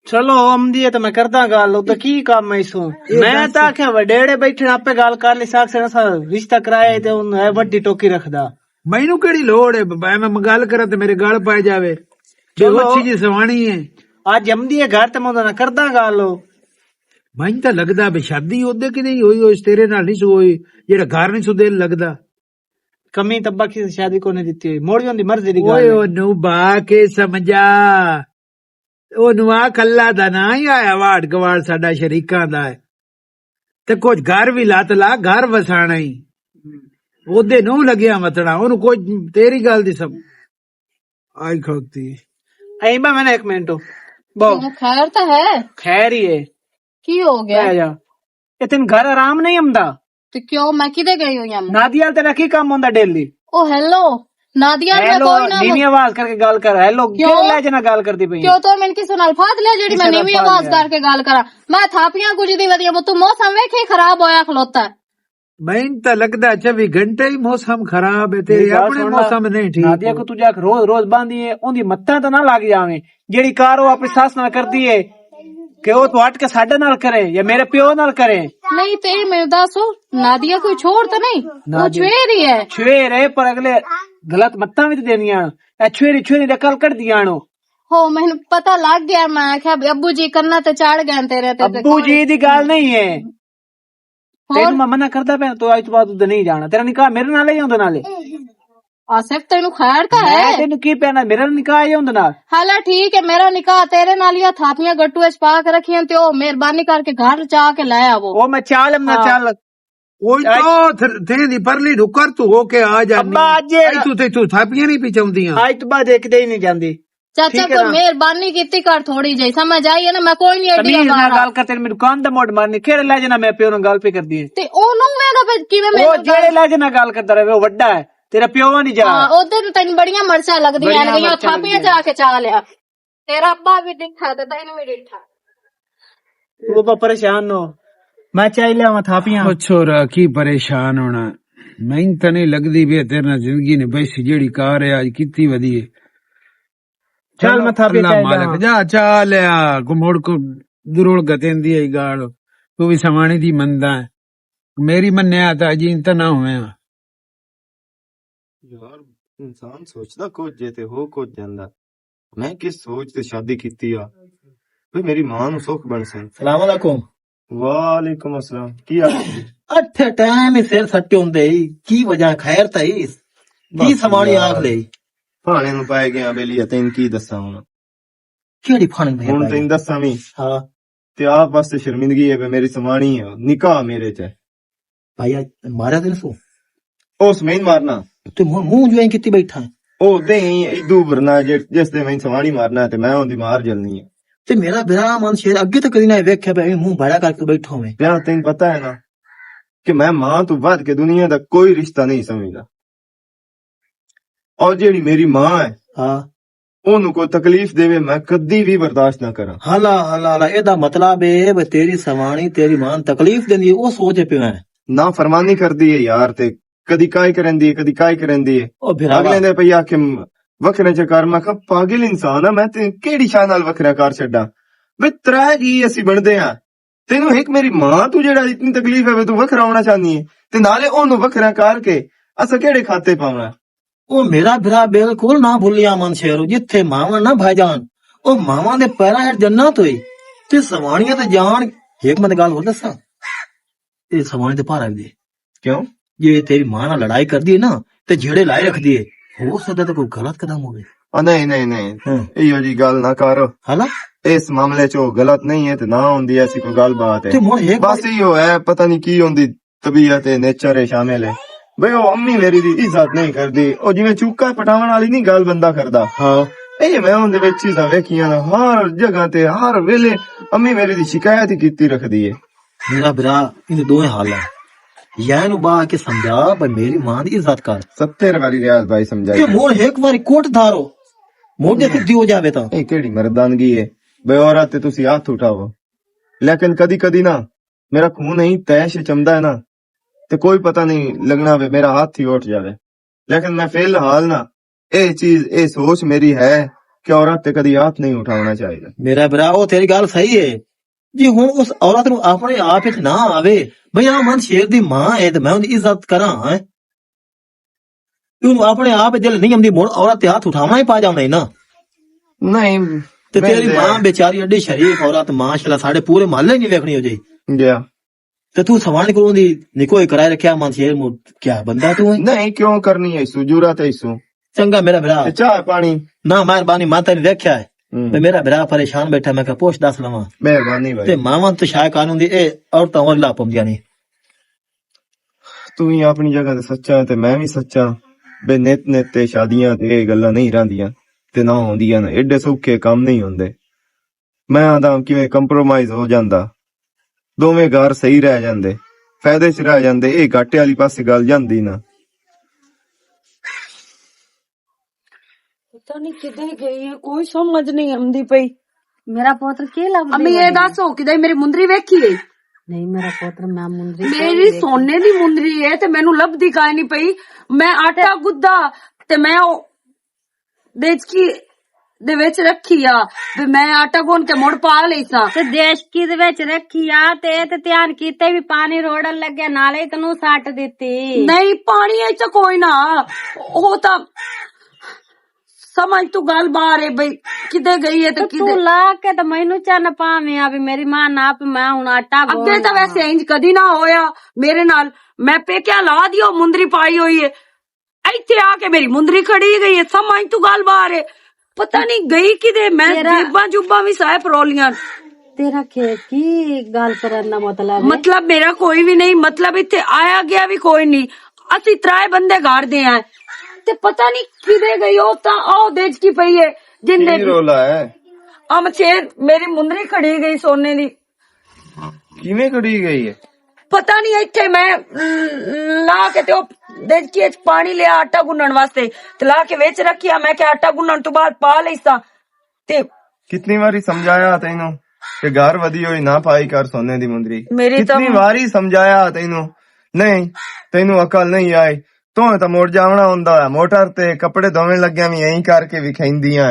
F: चलो आमदी है तो मैं करदा गल ओदा की काम है इसो मैं तो आख्या वडेड़े बैठे आपे गल कर ली साख से रिश्ता कराया ते उन है बड़ी टोकी रखदा
E: मैनू केड़ी लोड़ है मैं गल करा ते मेरे गल पाए जावे जो
F: चलो।
E: अच्छी जी सवानी है
F: आज आमदी है घर ते मैं ओदा ना करदा गल
E: मैनू तो लगदा बे शादी ओदे की नहीं होई होई तेरे नाल नहीं होई जेड़ा घर नहीं सुदे लगदा
F: कमी तब्बा की शादी को नहीं दित्ती मोड़ी होंदी मर्जी दी
E: ओए
F: गल
E: ओनू बा के समझा ओनू आ कल्ला दा ना ही आया वाड़ गवाड़ साडा शरीकां दा है ते कुछ घर भी लत ला घर वसाना ही ओदे नू लगया मतड़ा ओनू कोई तेरी गल दी सब आई खड़ोती
F: ऐ बा मैंने एक मिनट बहु
D: खैर तो है
F: खैर ही है
D: की हो गया
F: आ जा ये तेन घर आराम नहीं आंदा
D: तो क्यों मैं किधे गई हूँ यहाँ
F: नादिया तेरा की काम होंदा डेली
D: ओ हेलो नादिया मैं
F: हेलो
D: कोई ना
F: नीवी आवाज करके गल कर हेलो
D: क्यों?
F: क्यों ले जना गल करदी पई
D: क्यों तो मैंने किसी नाल फाद लिया जेड़ी मैं
F: किसे नाल
D: नीवी
F: फाद
D: आवाज
F: लिया?
D: करके गल करा मैं थापियां कुछ दी वदिया तू मौसम वेखे खराब होया खलोता है
E: मैन तो लगदा 24 घंटे ही मौसम खराब है तेरे
F: मेरी बात
E: अपने
F: सुन ला।
E: मौसम नहीं ठीक
F: नादिया को तू जाके रोज रोज बांधी है ओंदी मत्ता तो ना लग जावे जेड़ी कार वो अपनी सास नाल करदी है कि वो तू हट के साडे नाल करे या मेरे प्यो नाल करे
D: नहीं ते मेरे दसो नादिया कोई छोड़ तो नहीं वो
F: नादिया-
D: छुएरी है
F: छुएर है पर अगले गलत मत्ता भी तो देनियां ए छुएरी छुएरी दे कल कर दियां नो
D: हो मैंने पता लग गया मैं आख्या भी अब्बू जी करना तो चढ़ गए तेरे ते
F: अब्बू जी दी गल नहीं है
D: और
F: तेन मैं मना करदा पे तो आज तो बाद उधर नहीं जाना तेरा निकाह मेरे नाल ही होंदा नाले
D: आसिफ तेन खैर तो
F: मैं
D: है
F: तेन की पहना मेरा निकाह ही होंदा नाल
D: हाला ठीक है मेरा निकाह तेरे नाल या थापियां गट्टू च पा के रखियां ते ओ मेहरबानी करके घर चा के लाया वो
F: वो मैं चाल ना
D: हाँ।
F: चाल
E: ओए तो थे दी परली नुकर तू होके आ जानी
F: अब्बा आज
E: तू थापियां नहीं पिचाउंदियां
F: आज तो बाद एक दे ही नहीं जांदी
D: चाचा
F: ठीक है
D: कोई
F: ना?
D: मेहरबानी की कर थोड़ी जी समझ आई है ना मैं कोई नहीं एडी
F: तमीज नाल
D: बाहर
F: गल कर तेरी मेरी दुकान दा मोड़ मारनी खेड़े ले जाना मैं प्यो नाल गल पे कर दी है
D: ते ओनू वेगा पे किवे
F: वो
D: मैं
F: जेड़े ले जाना गल करदा रहे वो वड्डा है तेरा प्यो नहीं जा
D: हां ओदे तो तैन बढ़िया मरचा लगदी
F: बढ़िया
D: है गईया
F: मरचां
D: थापियां
F: लगदियां।
D: जाके चा लिया तेरा अब्बा भी दिखा ते तैन भी दिखा
F: तू अब परेशान हो मैं चाह लिया मैं थापियां
E: ओ छोरा की परेशान होना मैन तो नहीं लगदी भी तेरे नाल जिंदगी ने बैसी जेड़ी कार है आज कितनी वधी है
F: चल मैं थापियां
E: अल्लाह
F: चाह
E: मालिक
F: लिया
E: जा चाल या गुमोड़ को दुरोड़ गतेंदी है गाल तू भी समानी दी मंदा है मेरी मन्ने आता अजी इंत ना हुए
A: ਯਾਰ ਇਨਸਾਨ ਸੋਚਦਾ ਕੁਝ ਜੇ ਤੇ ਹੋ ਕੁਝ ਜਾਂਦਾ ਮੈਂ ਕਿਸ ਸੋਚ ਤੇ ਸ਼ਾਦੀ ਕੀਤੀ ਆ ਵੀ ਮੇਰੀ ਮਾਂ ਨੂੰ ਸੁੱਖ ਬਣ ਸਕੇ
G: ਸਲਾਮ ਅਲੈਕੁਮ
A: ਵਾਲੇਕੁਮ ਅਸਲਾਮ ਕੀ ਹਾਲ
G: ਅੱਠੇ ਟਾਈਮ ਹੀ ਸਿਰ ਸੱਟੇ ਹੁੰਦੇ ਈ ਕੀ ਵਜ੍ਹਾ ਖੈਰ ਤਾਂ ਹੀ ਕੀ ਸਮਾਣੀ ਆਖ ਲਈ
A: ਭਾਣੇ ਨੂੰ ਪਾਏ ਗਿਆ ਬੇਲੀ ਤੈਨੂੰ ਕੀ ਦੱਸਾਂ ਹੁਣ
G: ਕਿਹੜੀ ਫਣ ਦੇ
A: ਹੁਣ ਤੈਨੂੰ ਦੱਸਾਂ ਵੀ
G: ਹਾਂ
A: ਤੇ ਆਪ ਵਾਸਤੇ ਸ਼ਰਮਿੰਦਗੀ ਹੈ ਵੀ ਮੇਰੀ ਸਮਾਣੀ ਹੈ ਨਿਕਾਹ ਮੇਰੇ ਚ ਹੈ।
G: ਭਾਈ ਮਾਰਿਆ ਦਿਨ ਸੋ
A: ਉਸ ਮੈਂ ਮਾਰਨਾ
G: ਤੇ ਮੂੰਹ ਜੋ ਐਂ ਕੀਤੀ ਬੈਠਾ ਹੈ।
A: ਉਹ ਦੇ ਇਦੂ ਵਰਨਾ ਜਿਸ ਦੇ ਮੈਂ ਸਵਾਣੀ ਮਾਰਨਾ ਤੇ ਮੈਂ ਉਹਦੀ ਮਾਰ ਜਲਨੀ ਹੈ।
G: ਤੇ ਮੇਰਾ ਬਿਰਾ ਮਨ ਸ਼ੇਰ ਅੱਗੇ ਤਾਂ ਕਦੀ ਨਾ ਵੇਖਿਆ ਪਿਆ ਐਵੇਂ ਮੂੰਹ ਬੜਾ ਕਰਕੇ ਬੈਠਾ ਹੋਵੇ।
A: ਪਿਆ ਤੈਨੂੰ ਪਤਾ ਹੈ ਨਾ ਕਿ ਮੈਂ ਮਾਂ ਤੋਂ ਵੱਧ ਕੇ ਦੁਨੀਆ ਦਾ ਕੋਈ ਰਿਸ਼ਤਾ ਨਹੀਂ ਸਮਝਦਾ। ਔਰ ਜਿਹੜੀ ਮੇਰੀ ਮਾਂ ਹੈ
G: ਹਾਂ
A: ਉਹਨੂੰ ਕੋਈ ਤਕਲੀਫ ਦੇਵੇ ਮੈਂ ਕਦੀ ਵੀ ਬਰਦਾਸ਼ਤ ਨਾ ਕਰਾਂ।
G: ਹਲਾ ਇਹਦਾ ਮਤਲਬ ਇਹ ਵੀ ਤੇਰੀ ਸਵਾਣੀ ਤੇਰੀ ਮਾਂ ਨੂੰ ਤਕਲੀਫ ਦਿੰਦੀ ਹੈ ਉਹ ਸੋਚ ਪਿਆ ਹੈ।
A: ਨਾ ਫਰਮਾਨੀ ਕਰਦੀ ਹੈ ਯਾਰ ਤੇ ਕਦੀ ਕਾਇ ਕਰੰਦੀ ਹੈ ਕਦੀ ਕਾਇ ਕਰੰਦੀ ਹੈ।
G: ਉਹ ਬਿਰਾ
A: ਅਗਲੇ ਦੇ ਪਈ ਆਖੇ ਵੱਖਰੇ ਚ ਕਰ। ਮੈਂ ਕਿਹਾ ਪਾਗਲ ਇਨਸਾਨ ਆ ਮੈਂ ਤੇ ਕਿਹੜੀ ਸ਼ਾਨ ਨਾਲ ਵੱਖਰਾ ਕਰ ਛੱਡਾਂ ਵੇ ਤਰਾ ਜੀ ਅਸੀਂ ਬਣਦੇ ਆ। ਤੈਨੂੰ ਇੱਕ ਮੇਰੀ ਮਾਂ ਤੂੰ ਜਿਹੜਾ ਇਤਨੀ ਤਕਲੀਫ ਹੈ ਤੂੰ ਵੱਖਰਾ ਹੋਣਾ ਚਾਹਨੀ ਹੈ ਤੇ ਨਾਲੇ ਉਹਨੂੰ ਵੱਖਰਾ ਕਰਕੇ ਅਸਾਂ ਕਿਹੜੇ ਖਾਤੇ ਪਾਉਣਾ।
G: ਉਹ ਮੇਰਾ ਬਿਰਾ ਬਿਲਕੁਲ ਨਾ ਭੁੱਲਿਆ ਮਨ ਸ਼ੇਰੋ ਜਿੱਥੇ ਮਾਵਾਂ ਨਾ ਭਾਈਜਾਨ ਉਹ ਮਾਵਾਂ ਦੇ ਪੈਰਾਂ ਹੇਠ ਜੰਨਤ ਹੋਈ ਤੇ ਸਵਾਣੀਆਂ ਤੇ ਜਾਣ। ਇੱਕ ਮਿੰਟ ਗੱਲ ਹੋਰ ਦੱਸਾਂ ਇਹ ਸਵਾਣੀ ਤੇ ਭਾਰਾ ਵੀ ਦੇ
A: ਕਿਉਂ
G: ਜੇ ਤੇਰੀ ਮਾਂ ਨਾਲ ਲੜਾਈ ਕਰਦੀ ਹੈ ਨਾ ਤੇ ਜਿਹੜੇ ਲਾਏ ਰੱਖਦੀ ਹੈ ਹੋ ਸਕਦਾ ਤਾਂ ਕੋਈ ਗਲਤ ਕਦਮ ਹੋਵੇ।
A: ਨਹੀਂ ਇਹੋ ਜੀ ਗੱਲ ਨਾ ਕਰ।
G: ਹਲਾ
A: ਇਸ ਮਾਮਲੇ ਚ ਉਹ ਗਲਤ ਨਹੀਂ ਹੈ ਤੇ ਨਾ ਹੁੰਦੀ ਐਸੀ ਕੋਈ ਗੱਲਬਾਤ
G: ਤੇ
A: ਹੈ।
G: ਹੁਣ ਇੱਕ
A: ਬਸ ਇਹੋ ਹੈ ਪਤਾ ਨਹੀਂ ਕੀ ਹੁੰਦੀ ਤਬੀਅਤ ਹੈ ਨੇਚਰ ਹੈ ਸ਼ਾਮਿਲ ਹੈ ਬਈ ਉਹ ਅੰਮੀ ਮੇਰੀ ਦੀ ਇੱਜ਼ਤ ਨਹੀਂ ਕਰਦੀ। ਉਹ ਜਿਵੇਂ ਚੂਕਾ ਪਟਾਉਣ ਵਾਲੀ ਨਹੀਂ ਗੱਲ ਬੰਦਾ ਕਰਦਾ।
G: ਹਾਂ
A: ਇਹ ਮੈਂ ਉਹਦੇ ਵਿੱਚ ਚੀਜ਼ਾਂ ਵੇਖੀਆਂ ਨਾ ਹਰ ਜਗ੍ਹਾ ਤੇ ਹਰ ਵੇਲੇ ਅੰਮੀ ਮੇਰੀ ਦੀ ਸ਼ਿਕਾਇਤ ਹੀ ਕੀਤੀ ਰੱਖਦੀ ਹੈ।
G: ਮੇਰਾ ਬਿਰਾ ਇਹਦੇ ਦੋਵੇਂ ਹਾਲ ਹੈ ਜਾਂ ਇਹਨੂੰ ਬਾ ਕੇ ਸਮਝਾ ਬਈ ਮੇਰੀ ਮਾਂ ਦੀ ਇੱਜ਼ਤ ਕਰ
A: 70 ਵਾਰੀ ਰਿਆਜ਼ ਭਾਈ ਸਮਝਾਈ
G: ਕਿ ਮੋੜ ਇੱਕ ਵਾਰੀ ਕੋਟ ਧਾਰੋ ਮੋੜ ਜੇ ਸਿੱਧੀ ਹੋ ਜਾਵੇ ਤਾਂ
A: ਇਹ ਕਿਹੜੀ ਮਰਦਾਨਗੀ ਹੈ ਬਈ ਔਰਤ ਤੇ ਤੁਸੀਂ ਹੱਥ ਉਠਾਵੋ। ਲੇਕਿਨ ਕਦੀ ਕਦੀ ਨਾ ਮੇਰਾ ਖੂਨ ਨਹੀਂ ਤੈਸ਼ ਚਮਦਾ ਹੈ ਨਾ ਤੇ ਕੋਈ ਪਤਾ ਨਹੀਂ ਲੱਗਣਾ ਵੇ ਮੇਰਾ ਹੱਥ ਹੀ ਉੱਠ ਜਾਵੇ। ਲੇਕਿਨ ਮੈਂ ਫਿਲਹਾਲ ਨਾ ਇਹ ਸੋਚ ਮੇਰੀ ਹੈ ਕਿ ਔਰਤ ਤੇ ਕਦੀ ਹੱਥ ਨਹੀਂ ਉਠਾਉਣਾ ਚਾਹੀਦਾ।
G: ਮੇਰਾ ਬਿਰਾ ਉਹ ਤੇਰੀ ਗੱਲ ਸਹੀ ਹੈ ਜੀ। ਹੁਣ ਉਸ ਔਰਤ ਨੂੰ ਆਪਣੇ ਆਪ ਵਿੱਚ ਨਾ ਆਵੇ ਬਈ ਆ ਮਨ ਸ਼ੇਰ ਦੀ ਮਾਂ ਹੈ ਤੇ ਮੈਂ ਉਹਦੀ ਇੱਜ਼ਤ ਕਰਾਂ ਹੈ ਉਹਨੂੰ ਆਪਣੇ ਆਪ ਦਿਲ ਨਹੀਂ ਆਉਂਦੀ ਮੋੜ ਔਰਤ ਤੇ ਹੱਥ ਉਠਾਉਣਾ ਹੀ ਪਾ ਜਾਂਦਾ ਹੈ ਨਾ।
A: ਨਹੀਂ
G: ਤੇ ਤੇਰੀ ਮਾਂ ਬੇਚਾਰੀ ਅੱਡੀ ਸ਼ਰੀਫ ਔਰਤ ਮਾਸ਼ਾਅੱਲਾ ਸਾਡੇ ਪੂਰੇ ਮਹੱਲੇ ਨਹੀਂ ਵੇਖਣੀ ਹੋ ਜਾਈ
A: ਗਿਆ
G: ਤੇ ਤੂੰ ਸਵਾਣ ਕੋਲੋਂ ਦੀ ਨਿਕੋਏ ਕਰਾਏ ਰੱਖਿਆ ਮਨ ਸ਼ੇਰ ਮੋੜ ਕਿਆ ਬੰਦਾ ਤੂੰ ਹੈ।
A: ਨਹੀਂ ਕਿਉਂ ਕਰਨੀ ਹੈ ਸੁਜੂਰਾ ਤੇ ਇਸੂ
G: ਚੰਗਾ ਮੇਰਾ ਬਿਰਾ
A: ਤੇ ਚਾਹ ਪਾਣੀ
G: ਨਾ ਮਿਹਰਬਾਨੀ ਮਾਂ ਤੈਨੂੰ ਵੇਖਿਆ ਹੈ ਤੇ ਮੇਰਾ ਬਿਰਾ ਪਰੇਸ਼ਾਨ ਬੈਠਾ ਮੈਂ ਕਿਹਾ ਪੁੱਛ ਦੱਸ ਲਵਾਂ
A: ਮਿਹਰਬਾਨੀ
G: ਤੇ
A: ਭਾਈ।
G: ਮਾਵਾਂ ਤੇ ਸ਼ਾਇਦ ਕਾਨੂੰਨ ਦੀ ਇਹ ਔਰਤਾਂ ਹੋਰ ਲਾ ਪਾਉਂਦੀਆਂ ਨੇ।
A: ਤੂੰ ਹੀ ਆਪਣੀ ਜਗ੍ਹਾ ਤੇ ਸੱਚਾ ਤੇ ਮੈਂ ਵੀ ਸੱਚਾ ਬੇ ਨਿਤ ਤੇ ਸ਼ਾਦੀਆਂ ਤੇ ਇਹ ਗੱਲਾਂ ਨਹੀਂ ਰਹਿੰਦੀਆਂ ਤੇ ਨਾ ਹੁੰਦੀਆਂ ਨੇ ਐਡੇ ਸੌਖੇ ਕੰਮ ਨਹੀਂ ਹੁੰਦੇ। ਮੈਂ ਆਂਦਾ ਕਿਵੇਂ ਕੰਪਰੋਮਾਈਜ਼ ਹੋ ਜਾਂਦਾ ਦੋਵੇਂ ਘਰ ਸਹੀ ਰਹਿ ਜਾਂਦੇ ਫਾਇਦੇ ਚ ਰਹਿ ਜਾਂਦੇ। ਇਹ ਘਾਟੇ ਵਾਲੀ ਪਾਸੇ ਗੱਲ ਜਾਂਦੀ ਨਾ।
C: ਪਤਾ ਨਹੀਂ ਕਿੱਥੇ ਗਈ ਹੈ ਕੋਈ ਸਮਝ ਨਹੀਂ ਆਉਂਦੀ ਪਈ।
B: ਮੇਰਾ ਪੁੱਤਰ ਕੀ ਲੱਭਦਾ
C: ਅੰਮੀ ਇਹ ਦੱਸੋ ਕਿਦਾਂ ਮੇਰੀ ਮੁੰਦਰੀ ਵੇਖੀ ਹੈ।
B: ਨਹੀਂ ਮੇਰਾ ਪੁੱਤਰ ਮੈਂ ਮੁੰਦਰੀ
C: ਮੇਰੀ ਸੋਨੇ ਦੀ ਮੁੰਦਰੀ ਹੈ ਤੇ ਮੈਨੂੰ ਲੱਭਦੀ ਕਾਇ ਨਹੀਂ ਪਈ। ਮੈਂ ਆਟਾ ਗੁੱਦਾ ਤੇ ਮੈਂ ਉਹ ਦੇਚਕੀ ਦੇ ਵਿੱਚ ਰੱਖੀ ਆ ਵੀ ਮੈਂ ਆਟਾ ਗੁੰਨ ਕੇ ਮੁੜ ਪਾ ਲਈ ਸਾਂ
B: ਤੇ ਦੇਸ਼ਕੀ ਦੇ ਵਿੱਚ ਰੱਖੀ ਆ ਤੇ ਧਿਆਨ ਕੀਤੇ ਵੀ ਪਾਣੀ ਰੋੜਨ ਲੱਗਿਆ ਨਾਲੇ ਤੈਨੂੰ ਸੱਟ ਦਿੱਤੀ।
C: ਨਹੀਂ ਪਾਣੀ ਇਹ ਚ ਕੋਈ ਨਾ ਉਹ ਤਾਂ ਸਮਝ ਤੂੰ ਗੱਲ ਬਾਹਰ ਹੈ ਬਈ ਕਿਤੇ ਗਈ ਹੈ ਤੇ
B: ਤੂੰ
C: ਕਿਤੇ
B: ਲਾ ਕੇ ਤਾਂ ਮੈਨੂੰ ਚੰਨ ਪਾਵੇਂ ਆ ਵੀ ਮੇਰੀ ਮਾਂ ਨਾ ਮੈਂ ਹੁਣ ਆਟਾ
C: ਅੱਗੇ ਤਾਂ ਵੈਸੇ ਇੰਜ ਕਦੀ ਨਾ ਹੋਇਆ ਮੇਰੇ ਨਾਲ। ਮੈਂ ਪੇਕਿਆ ਲਾ ਦਿਓ ਮੁੰਦਰੀ ਪਾਈ ਹੋਈ ਹੈ ਇੱਥੇ ਆ ਕੇ ਮੇਰੀ ਮੁੰਦਰੀ ਖੜੀ ਗਈ ਹੈ। ਸਮਝ ਤੂੰ ਗੱਲ ਬਾਹਰ ਹੈ ਪਤਾ ਨਹੀਂ ਗਈ ਕਿਤੇ। ਮੈਂ ਜੀਬਾਂ ਜੁਬਾਂ ਵੀ ਸਾਇ ਪਰੋਲੀਆਂ।
B: ਤੇਰਾ ਕੀ ਗੱਲ ਕਰਨ ਦਾ
C: ਮਤਲਬ ਮੇਰਾ ਕੋਈ ਵੀ ਨਹੀਂ ਮਤਲਬ ਇੱਥੇ ਆਇਆ ਗਿਆ ਵੀ ਕੋਈ ਨਹੀਂ। ਅਸੀਂ ਤਰਾਏ ਬੰਦੇ ਗਾੜਦੇ ਆ ਤੇ ਪਤਾ ਨਹੀਂ ਕਿਦੇ ਗਈ ਉਹ ਤਾਂ ਉਹ ਦੇਜ ਕੀ ਪਈ ਹੈ ਜਿੰਦੇ
A: ਕੀ ਰੋਲਾ ਹੈ
C: ਅਮਚੇਰ ਮੇਰੀ ਮੁੰਦਰੀ ਖੜੀ ਗਈ ਸੋਨੇ ਦੀ।
A: ਕਿਵੇਂ ਖੜੀ ਗਈ ਹੈ
C: ਪਤਾ ਨਹੀਂ ਇੱਥੇ ਮੈਂ ਲਾ ਕੇ ਤੇ ਉਹ ਦੇਜਕੀ ਚ ਪਾਣੀ ਲਿਆ ਆਟਾ ਗੁੰਨਣ ਵਾਸਤੇ ਤੇ ਲਾ ਕੇ ਵਿੱਚ ਰੱਖਿਆ। ਮੈਂ ਕਿਹਾ ਆਟਾ ਗੁੰਨਣ ਤੋਂ ਬਾਅਦ ਪਾ ਲਈਸਾਂ ਤੇ
A: ਕਿਤਨੀ ਵਾਰੀ ਸਮਝਾਇਆ ਤੈਨੂੰ ਕਿ ਘਰ ਵਧੀ ਹੋਈ ਨਾ ਪਾਈ ਕਰ ਸੋਨੇ ਦੀ ਮੁੰਦਰੀ।
C: ਮੇਰੀ ਤਾਂ
A: ਕਿਤਨੀ ਵਾਰੀ ਸਮਝਾਇਆ ਤੈਨੂੰ ਨਹੀਂ ਤੈਨੂੰ ਅਕਲ ਨਹੀਂ ਆਈ। ਤੂੰ ਤਾਂ ਮੋੜ ਜਾਵਣਾ ਹੁੰਦਾ ਹੈ ਮੋਟਰ ਤੇ ਕੱਪੜੇ ਧੋਵੇਂ ਲੱਗਿਆ ਵੀ ਐਂ ਕਰਕੇ ਵਿਖਾਈਂਦੀਆਂ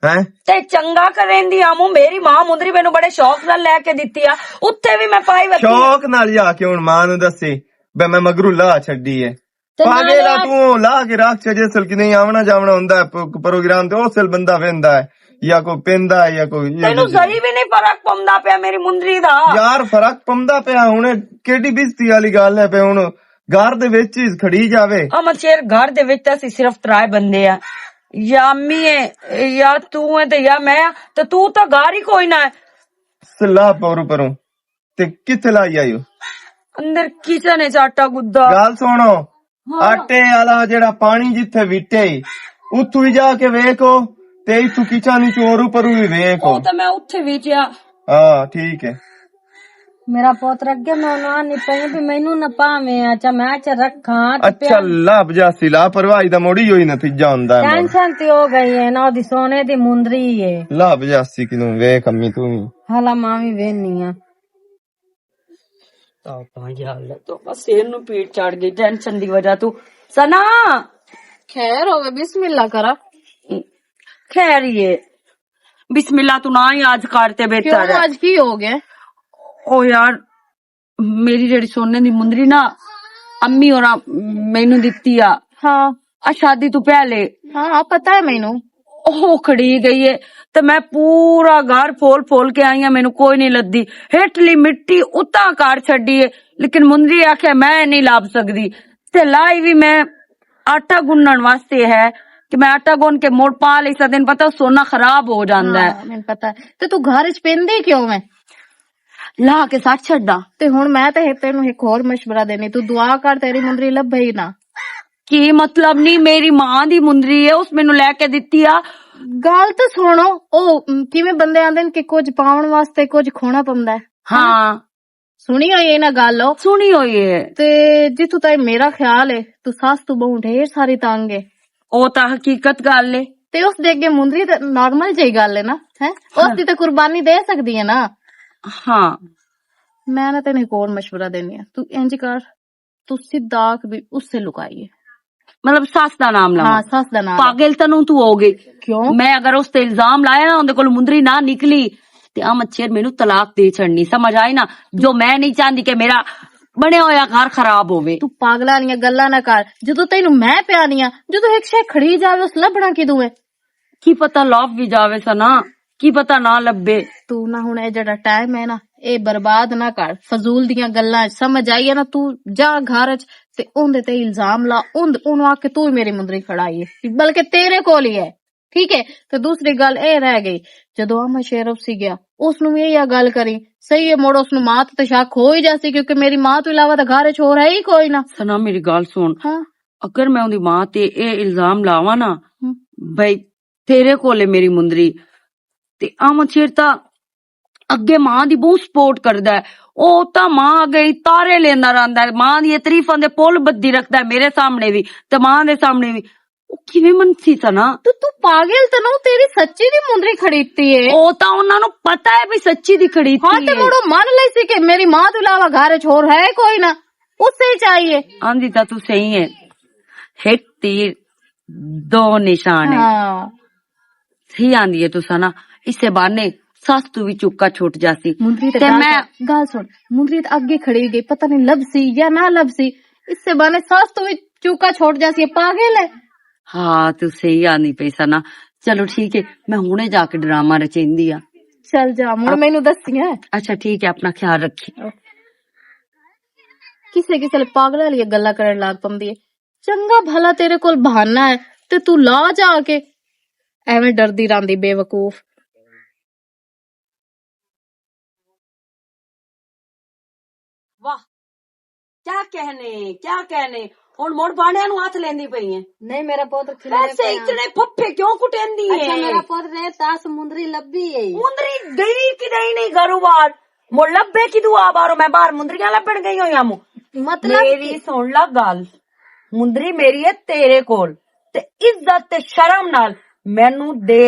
A: ਹੈ
C: ਤੇ ਚੰਗਾ ਕਰੇਂਦੀ ਆਮੂ। ਮੇਰੀ ਮਾਂ ਮੁੰਦਰੀ ਮੈਨੂੰ ਬੜੇ ਸ਼ੌਕ ਨਾਲ ਲੈ ਕੇ ਦਿੱਤੀ ਆ ਉੱਥੇ ਵੀ ਮੈਂ ਪਾਈ ਵੱਤੀ
A: ਸ਼ੌਕ ਨਾਲ ਜਾ ਕੇ ਹੁਣ ਮਾਂ ਨੂੰ ਦੱਸੀ ਬਈ ਮੈਂ ਮਗਰੂ ਲਾ ਛੱਡੀ ਹੈ। ਪਾਗੇ ਲਾ ਤੂੰ ਲਾ ਕੇ ਰੱਖ ਛੱਡੇ ਸਲ ਕਿ ਨਹੀਂ ਆਵਣਾ ਜਾਵਣਾ ਹੁੰਦਾ ਪ੍ਰੋਗਰਾਮ ਤੇ ਉਹ ਸਲ ਬੰਦਾ ਵੇਂਦਾ ਹੈ ਜਾਂ ਕੋਈ ਪੈਂਦਾ ਹੈ ਜਾਂ ਕੋਈ।
C: ਤੈਨੂੰ ਸਹੀ ਵੀ ਨਹੀਂ ਫਰਕ ਪਉਂਦਾ ਪਿਆ ਮੇਰੀ ਮੁੰਦਰੀ ਦਾ।
A: ਯਾਰ ਫਰਕ ਪੰਦਾ ਪਿਆ ਹੁਣ ਕਿਹੜੀ ਬਿਜ਼ਤੀ ਵਾਲੀ ਗੱਲ ਹੈ। ਪਿਆ ਹੁਣ ਘਰ ਦੇ ਵਿੱਚ ਹੀ ਖੜੀ ਜਾਵੇ।
C: ਅਮਰ ਸ਼ੇਰ ਘਰ ਦੇ ਵਿੱਚ ਅਸੀਂ ਸਿਰਫ ਤਰਾਏ ਬੰਦੇ ਆ ਜਾਂ ਅੰਮੀ ਹੈ ਜਾਂ ਤੂੰ ਹੈ ਤੇ ਜਾਂ ਮੈਂ ਤੇ ਤੂੰ ਤਾਂ ਘਰ ਹੀ ਕੋਈ ਨਾ ਹੈ।
A: ਸਲਾਹ ਪਰੋਂ ਤੇ ਕਿੱਥੇ ਲਾਈ ਆਇਓ
C: ਅੰਦਰ ਕਿਚਨ ਹੈ ਆਟਾ ਗੁੱਦਾ।
A: ਗੱਲ ਸੁਣੋ ਆਟੇ ਵਾਲਾ ਜਿਹੜਾ ਪਾਣੀ ਜਿੱਥੇ ਵਿਟੇ ਉੱਥੋਂ ਹੀ ਜਾ ਕੇ ਵੇਖੋ ਤੇ ਇੱਥੋਂ ਕਿਚਨ ਚੋਰੂ ਪਰੂ ਵੀ ਵੇਖੋ।
C: ਉਹ ਤਾਂ ਮੈਂ ਉੱਥੇ ਵੇਚਿਆ।
A: ਹਾਂ ਠੀਕ ਹੈ।
B: ਮੇਰਾ ਪੁੱਤਰ ਅੱਗੇ ਮੈਂ ਨਾ ਨਹੀਂ ਪਈ ਵੀ ਮੈਨੂੰ ਨਾ ਪਾਵੇਂ ਅੱਛਾ ਮੈਂ ਚ ਰੱਖਾਂ ਤੇ
A: ਅੱਛਾ ਲੱਭ ਜਾਸੀ ਲਾਪਰਵਾਹੀ ਦਾ ਮੋੜੀ ਹੋਈ ਨਤੀਜਾ ਹੁੰਦਾ ਹੈ।
B: ਟੈਨਸ਼ਨ ਤੇ ਹੋ ਗਈ ਹੈ ਨਾ ਉਹਦੀ ਸੋਨੇ ਦੀ ਮੁੰਦਰੀ ਹੈ।
A: ਲੱਭ ਜਾਸੀ ਕਿਨੂੰ ਵੇਖ ਅੰਮੀ ਤੂੰ ਵੀ।
B: ਹਾਲਾ ਮਾਂ ਵੀ ਵੇਹਨੀ ਆ।
C: तो बस सिर नु पीठ चढ़ गई टेंशन दी वजह तू सना
D: खैर होवे बिस्मिल्लाह करा।
C: खैर ये बिस्मिल्लाह तू ना ही आज करते
D: क्यों
C: बेहतर है।
D: आज की हो गया?
C: ओ यार मेरी जेड़ी सोने दी मुंदरी ना अम्मी और मैनू दित्ती आ
D: हाँ
C: शादी तू पहले
D: हाँ पता है मैनू।
C: ਉਹ ਖੜੀ ਗਈ ਏ ਤੇ ਮੈਂ ਪੂਰਾ ਘਰ ਫੋਲ ਕੇ ਆਈ ਆ ਮੈਨੂੰ ਕੋਈ ਨਹੀਂ ਲੱਦੀ ਹੇਠਲੀ ਮਿੱਟੀ ਉਤਾਂ ਕਰ ਛੱਡੀ ਏ ਲੇਕਿਨ ਮੁੰਦਰੀ ਆਖਿਆ ਮੈਂ ਨਹੀਂ ਲੱਭ ਸਕਦੀ ਤੇ ਲਾਈ ਵੀ ਮੈਂ ਆਟਾ ਗੁੰਨਣ ਵਾਸਤੇ ਹੈ ਕਿ ਮੈਂ ਆਟਾ ਗੁੰਨ ਕੇ ਮੋੜ ਪਾ ਲਈ ਸਦਨ ਪਤਾ ਸੋਨਾ ਖਰਾਬ ਹੋ ਜਾਂਦਾ ਹੈ।
D: ਮੈਨੂੰ ਪਤਾ ਹੈ ਤੇ ਤੂੰ ਘਰ ਚ ਪੈਂਦੀ ਕਿਉਂ ਮੈਂ
C: ਲਾ ਕੇ ਸੱਟ ਛੱਡਾ
D: ਤੇ ਹੁਣ ਮੈਂ ਤਾਂ ਤੈਨੂੰ ਇੱਕ ਹੋਰ ਮਸ਼ਵਰਾ ਦੇਣੀ ਤੂੰ ਦੁਆ ਕਰ ਤੇਰੀ ਮੁੰਦਰੀ ਲੱਭੇ ਹੀ ਨਾ।
C: ਕੀ ਮਤਲਬ ਨਹੀਂ ਮੇਰੀ ਮਾਂ ਦੀ ਮੁੰਦਰੀ ਏ ਉਸ ਮੈਨੂੰ ਲੈ ਕੇ ਦਿੱਤੀ ਆ।
D: ਗੱਲ ਤਾਂ ਸੁਣੋ ਉਹ ਕਿਵੇਂ ਬੰਦੇ ਆਂਦੇ ਨੇ ਕਿ ਕੁਝ ਪਾਉਣ ਵਾਸਤੇ ਕੁਝ ਖੋਣਾ ਪੈਂਦਾ ਹੈ।
C: ਹਾਂ
D: ਸੁਣੀ ਹੋਈ ਇਹ ਨਾ ਗੱਲ ਉਹ
C: ਸੁਣੀ ਹੋਈ ਏ
D: ਤੇ ਜਿੱਥੋਂ ਤਾਈ ਮੇਰਾ ਖਿਆਲ ਹੈ ਤੂੰ ਸੱਸ ਤੂੰ ਬਹੁ ਢੇਰ ਸਾਰੀ ਤੰਗ ਹੈ
C: ਉਹ ਤਾਂ ਹਕੀਕਤ ਗੱਲ ਏ
D: ਤੇ ਉਸ ਦੇ ਅੱਗੇ ਮੁੰਦਰੀ ਤਾਂ ਨਾਰਮਲ ਜਿਹੀ ਗੱਲ ਹੈ ਨਾ ਹੈ ਉਸ ਦੀ ਤਾਂ ਕੁਰਬਾਨੀ ਦੇ ਸਕਦੀ ਹੈ ਨਾ।
C: ਹਾਂ
D: ਮੈਂ ਨਾ ਤੈਨੂੰ ਇੱਕ ਹੋਰ ਮਸ਼ਵਰਾ ਦੇਣੀ ਆ ਤੂੰ ਇੰਜ ਕਰ ਤੂੰ ਸਿੱਧਾ ਵੀ ਉਸसे ਲੁਕਾਈਏ
C: मतलब सास दा नाम लावा
D: हाँ सस दा नाम
C: पागल तनु तू हो गई
D: क्यों
C: मैं अगर उस ते इल्जाम लाया ना उनके कोल मुंदरी ना निकली ते अहमद शेर मेनू तलाक दे छड़नी समझ आई ना जो मैं नहीं चाहती कि मेरा बने होया घर खराब होवे।
D: तू पागलां ਦੀਆਂ ਗੱਲਾਂ ਨਾ ਕਰ ਜਦੋਂ ਤੈਨੂੰ ਮੈਂ ਪਿਆਨੀ ਆ ਜਦੋਂ ਇੱਕ ਸ਼ੈ ਖੜੀ ਜਾਵੇ ਉਸ ਲੱਭਣਾ ਕਿਦੋਂ ਹੈ
C: की पता लॉफ भी जावे सना की पता ना लब्बे।
D: ਤੂੰ ਨਾ ਹੁਣ ਇਹ ਜਿਹੜਾ ਟਾਈਮ ਹੈ ਨਾ ਇਹ ਬਰਬਾਦ ਨਾ ਕਰ ਫਜ਼ੂਲ ਦੀਆਂ ਗੱਲਾਂ ਸਮਝ ਆਈ ਹੈ ਨਾ ਤੂੰ ਜਾ ਘਰ ਚ ਤੇ ਉਹਦੇ ਤੇ ਇਲਜ਼ਾਮ ਲਾ ਉਹਨੂੰ ਆ ਕੇ ਤੂੰ ਹੀ ਮੇਰੀ ਮੁੰਦਰੀ ਖੜਾਈ ਹੈ ਬਲਕਿ ਤੇਰੇ ਕੋਲ ਹੀ ਹੈ ਠੀਕ ਹੈ। ਤੇ ਦੂਸਰੀ ਗੱਲ ਇਹ ਰਹਿ ਗਈ ਜਦੋਂ ਅਮਾ ਸ਼ੇਰਫ ਸੀ ਗਿਆ ਉਸ ਨੂੰ ਵੀ ਇਹ ਗੱਲ ਕਰੀ ਸਹੀ ਹੈ ਮੋੜ ਉਸ ਨੂੰ ਮਾਂ ਤੇ ਸ਼ੱਕ ਹੋ ਹੀ ਜਾਸੀ ਕਿਉਂਕਿ ਮੇਰੀ ਮਾਂ ਤੋਂ ਇਲਾਵਾ ਤਾਂ ਘਰ ਚ ਹੋਰ ਹੈ ਹੀ ਕੋਈ ਨਾ।
C: सना मेरी गल सुन
D: हाँ
C: अगर मैं उनदी मां ते ए इल्जाम लावा ना भाई तेरे कोल मेरी मुंदरी ते अहमद शेर ता ਅੱਗੇ ਮਾਂ ਦੀ ਬਹੁਤ ਸਪੋਰਟ ਕਰਦਾ ਹੈ ਉਹ ਤਾਂ ਮਾਂ ਅੱਗੇ ਤਾਰੇ ਲੈਂਦਾ ਰਹਿੰਦਾ ਹੈ ਮਾਂ ਦੀਆਂ ਤਾਰੀਫਾਂ ਦੇ ਪੁੱਲ ਬੱਦੀ ਰੱਖਦਾ ਹੈ ਮੇਰੇ ਸਾਹਮਣੇ ਵੀ ਤੇ ਮਾਂ ਦੇ ਸਾਹਮਣੇ ਵੀ। ਉਹ ਕਿਵੇਂ ਮੰਨਸੀ ਸਨਾ
D: ਤੂੰ ਪਾਗਲ ਤਾਂ ਨਾ ਤੇਰੀ ਸੱਚੀ ਦੀ ਮੁੰਦਰੀ ਖੜੀਤੀ ਏ
C: ਉਹ ਤਾਂ ਉਹਨਾਂ ਨੂੰ ਪਤਾ ਹੈ ਵੀ ਸੱਚੀ ਦੀ ਖੜੀਤੀ
D: ਹਾਂ ਤੇ ਮੋੜੋ ਮੰਨ ਲਈ ਸੀ ਕਿ ਮੇਰੀ ਮਾਂ ਤੋਂ ਇਲਾਵਾ ਘਰ ਚ ਹੋਰ ਹੈ ਕੋਈ ਨਾ ਉਸੇ ਹੀ ਚਾਹੀਏ।
C: ਆਂਦੀ ਤਾਂ ਤੂੰ ਸਹੀ ਹੈ ਇੱਕ ਤੀਰ ਦੋ ਨਿਸ਼ਾਨ ਹੈ
D: ਹਾਂ
C: ਸਹੀ ਆਂਦੀ ਹੈ ਤੂੰ ਸਨਾ ਇਸੇ ਬਹਾਨੇ ਸੱਸ ਤੂੰ ਵੀ ਚੁੱਕਾ ਛੁੱਟ ਜਾਸੀ
D: ਮੁੰਦਰੀ
C: ਤੇ
D: ਤੇ
C: ਮੈਂ
D: ਗੱਲ ਸੁਣ ਮੁੰਦਰੀ ਤਾਂ ਅੱਗੇ ਖੜੀ ਗਈ ਪਤਾ ਨਹੀਂ ਲੱਭਸੀ ਜਾਂ ਨਾ ਲੱਭਸੀ ਇਸੇ ਬਹਾਨੇ ਸੱਸ ਤੂੰ ਵੀ ਚੁੱਕਾ ਛੁੱਟ ਜਾਸੀ ਪਾਗਲ ਹੈ।
C: ਹਾਂ ਤੂੰ ਸਹੀ ਆਂਦੀ ਪਈ ਸਨਾ ਚਲੋ ਠੀਕ ਹੈ ਮੈਂ ਹੁਣੇ ਜਾ ਕੇ ਡਰਾਮਾ ਰਚੇਂਦੀ ਆ।
D: ਚੱਲ ਜਾ ਹੁਣ ਮੈਨੂੰ ਦੱਸੀਆਂ
C: ਅੱਛਾ ਠੀਕ ਹੈ ਆਪਣਾ ਖਿਆਲ ਰੱਖੀ।
D: ਕਿਸੇ ਕਿਸੇ ਲਈ ਪਾਗਲਾਂ ਲਈ ਗੱਲਾਂ ਕਰਨ ਲੱਗ ਪੰਦੀ ਹੈ ਚੰਗਾ ਭਲਾ ਤੇਰੇ ਕੋਲ ਬਹਾਨਾ ਹੈ ਤੇ ਤੂੰ ਲਾ ਜਾ ਕੇ ਐਵੇਂ ਡਰਦੀ ਰਹਿੰਦੀ ਬੇਵਕੂਫ।
C: ਵਾਹ क्या कहने ਹੁਣ ਮੋੜ ਬਾਣਿਆਂ ਨੂੰ ਹੱਥ ਲੈਂਦੀ ਪਈ ਐ।
B: ਨਹੀਂ ਮੇਰਾ ਪੁੱਤਰ
C: ਐਸੇ ਇਤਨੇ ਫੱਫੇ ਕਿਉਂ ਕੁੱਟੇਂਦੀ ਐ।
B: ਅੱਛਾ ਮੇਰਾ ਪੁੱਤਰ ਨੇ ਤਾਸ ਮੁੰਦਰੀ ਲੱਭੀ ਹੈ
C: ਮੁੰਦਰੀ ਗਈ ਕਿ ਨਹੀਂ ਘਰੋਂ ਬਾਹਰ ਮੋੜ ਲੱਭੇ ਕਿ ਦੁਆ ਬਾਹਰੋਂ ਮੈਂ ਬਾਹਰ ਮੁੰਦਰੀਆਂ ਲੱਭਣ ਗਈ ਹੋਈਆਂ ਮੂੰ
B: ਮਤਲਬ
C: ਮੇਰੀ ਸੁਣ ਲਾ ਗੱਲ ਮੁੰਦਰੀ ਮੇਰੀ ਐ ਤੇਰੇ ਕੋਲ ਤੇ ਇੱਜ਼ਤ ਤੇ ਸ਼ਰਮ ਨਾਲ ਮੈਨੂੰ ਦੇ